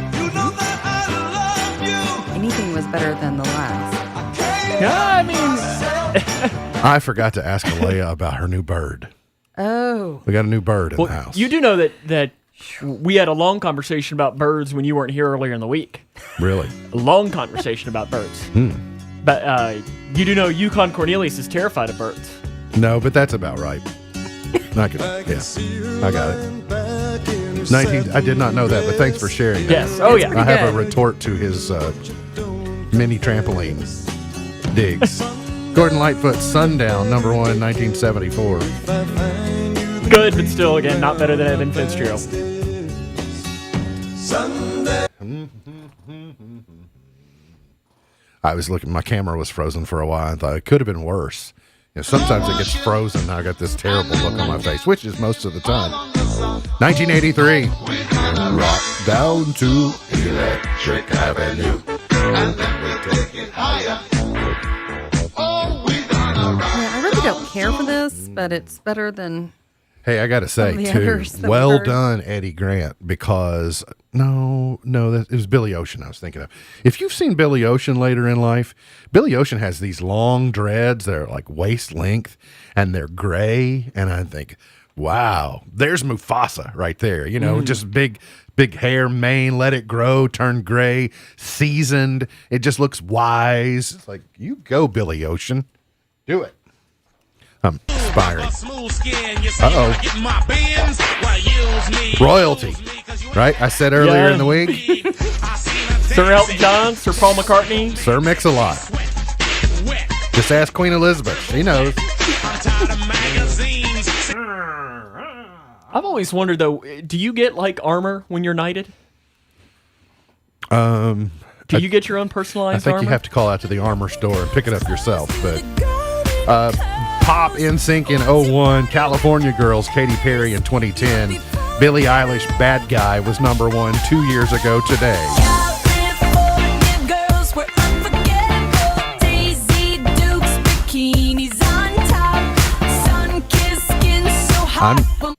S3: Anything was better than the last.
S2: Yeah, I mean.
S1: I forgot to ask Alea about her new bird.
S3: Oh.
S1: We got a new bird in
S2: Well,
S1: the house.
S2: you do know that we had a long conversation about birds when you weren't here earlier in the week.
S1: Really?
S2: A long conversation about birds. But you do know Yukon Cornelius is terrified of birds.
S1: No, but that's about right. I got it. 19. I did not know that, but thanks for sharing that.
S2: Yes. Oh, yeah.
S1: I have a retort to his mini trampoline digs. Gordon Lightfoot, Sundown, number one, 1974.
S2: Good, but still, again, not better than Evan Fitzgerald.
S1: I was looking, my camera was frozen for a while. I thought it could have been worse. You know, sometimes it gets frozen, and I got this terrible look on my face, which is most of the time. 1983. Rock down to Electric Avenue. And then we take it higher.
S3: Yeah, I really don't care for this, but it's better than.
S1: Hey, I got to
S3: Some
S1: say,
S3: of the
S1: too,
S3: others that
S1: well
S3: we heard.
S1: done, Eddie Grant, because, it was Billy Ocean I was thinking of. If you've seen Billy Ocean later in life, Billy Ocean has these long dreads that are like waist length, and they're gray, and I think, wow, there's Mufasa right there, just big hair, mane, let it grow, turn gray, seasoned, it just looks wise. It's like, you go, Billy Ocean. Do it. I'm inspiring. Uh-oh. Royalty. Right? I said earlier in the week.
S2: Sir Elton John, Sir Paul McCartney.
S1: Sir Mix-a-Lot. Just ask Queen Elizabeth. She knows.
S2: I've always wondered, though, do you get, like, armor when you're knighted? Do you get your own personalized
S1: I think
S2: armor?
S1: you have to call out to the armor store and pick it up yourself. But Pop NSYNC in 01, California Girls, Katy Perry in 2010, Billie Eilish, Bad Guy was number one 2 years ago today.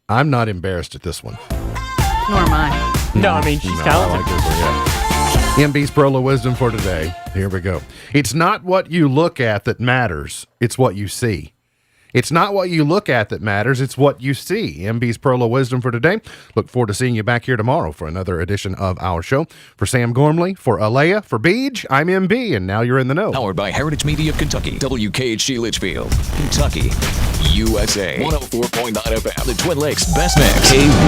S1: I'm not embarrassed at this one.
S3: Nor am I.
S2: No, I mean, she's
S1: No,
S2: talented.
S1: I like this one, yeah. MB's Pearl of Wisdom for today. Here we go. It's not what you look at that matters. It's what you see. It's not what you look at that matters. It's what you see. MB's Pearl of Wisdom for today. Look forward to seeing you back here tomorrow for another edition of our show. For Sam Gormley, for Alea, for Beej, I'm MB, and now you're in the know.
S19: Powered by Heritage Media of Kentucky. WKHG Litchfield, Kentucky, USA. 104.9 FM. The Twin Lakes Best Mix.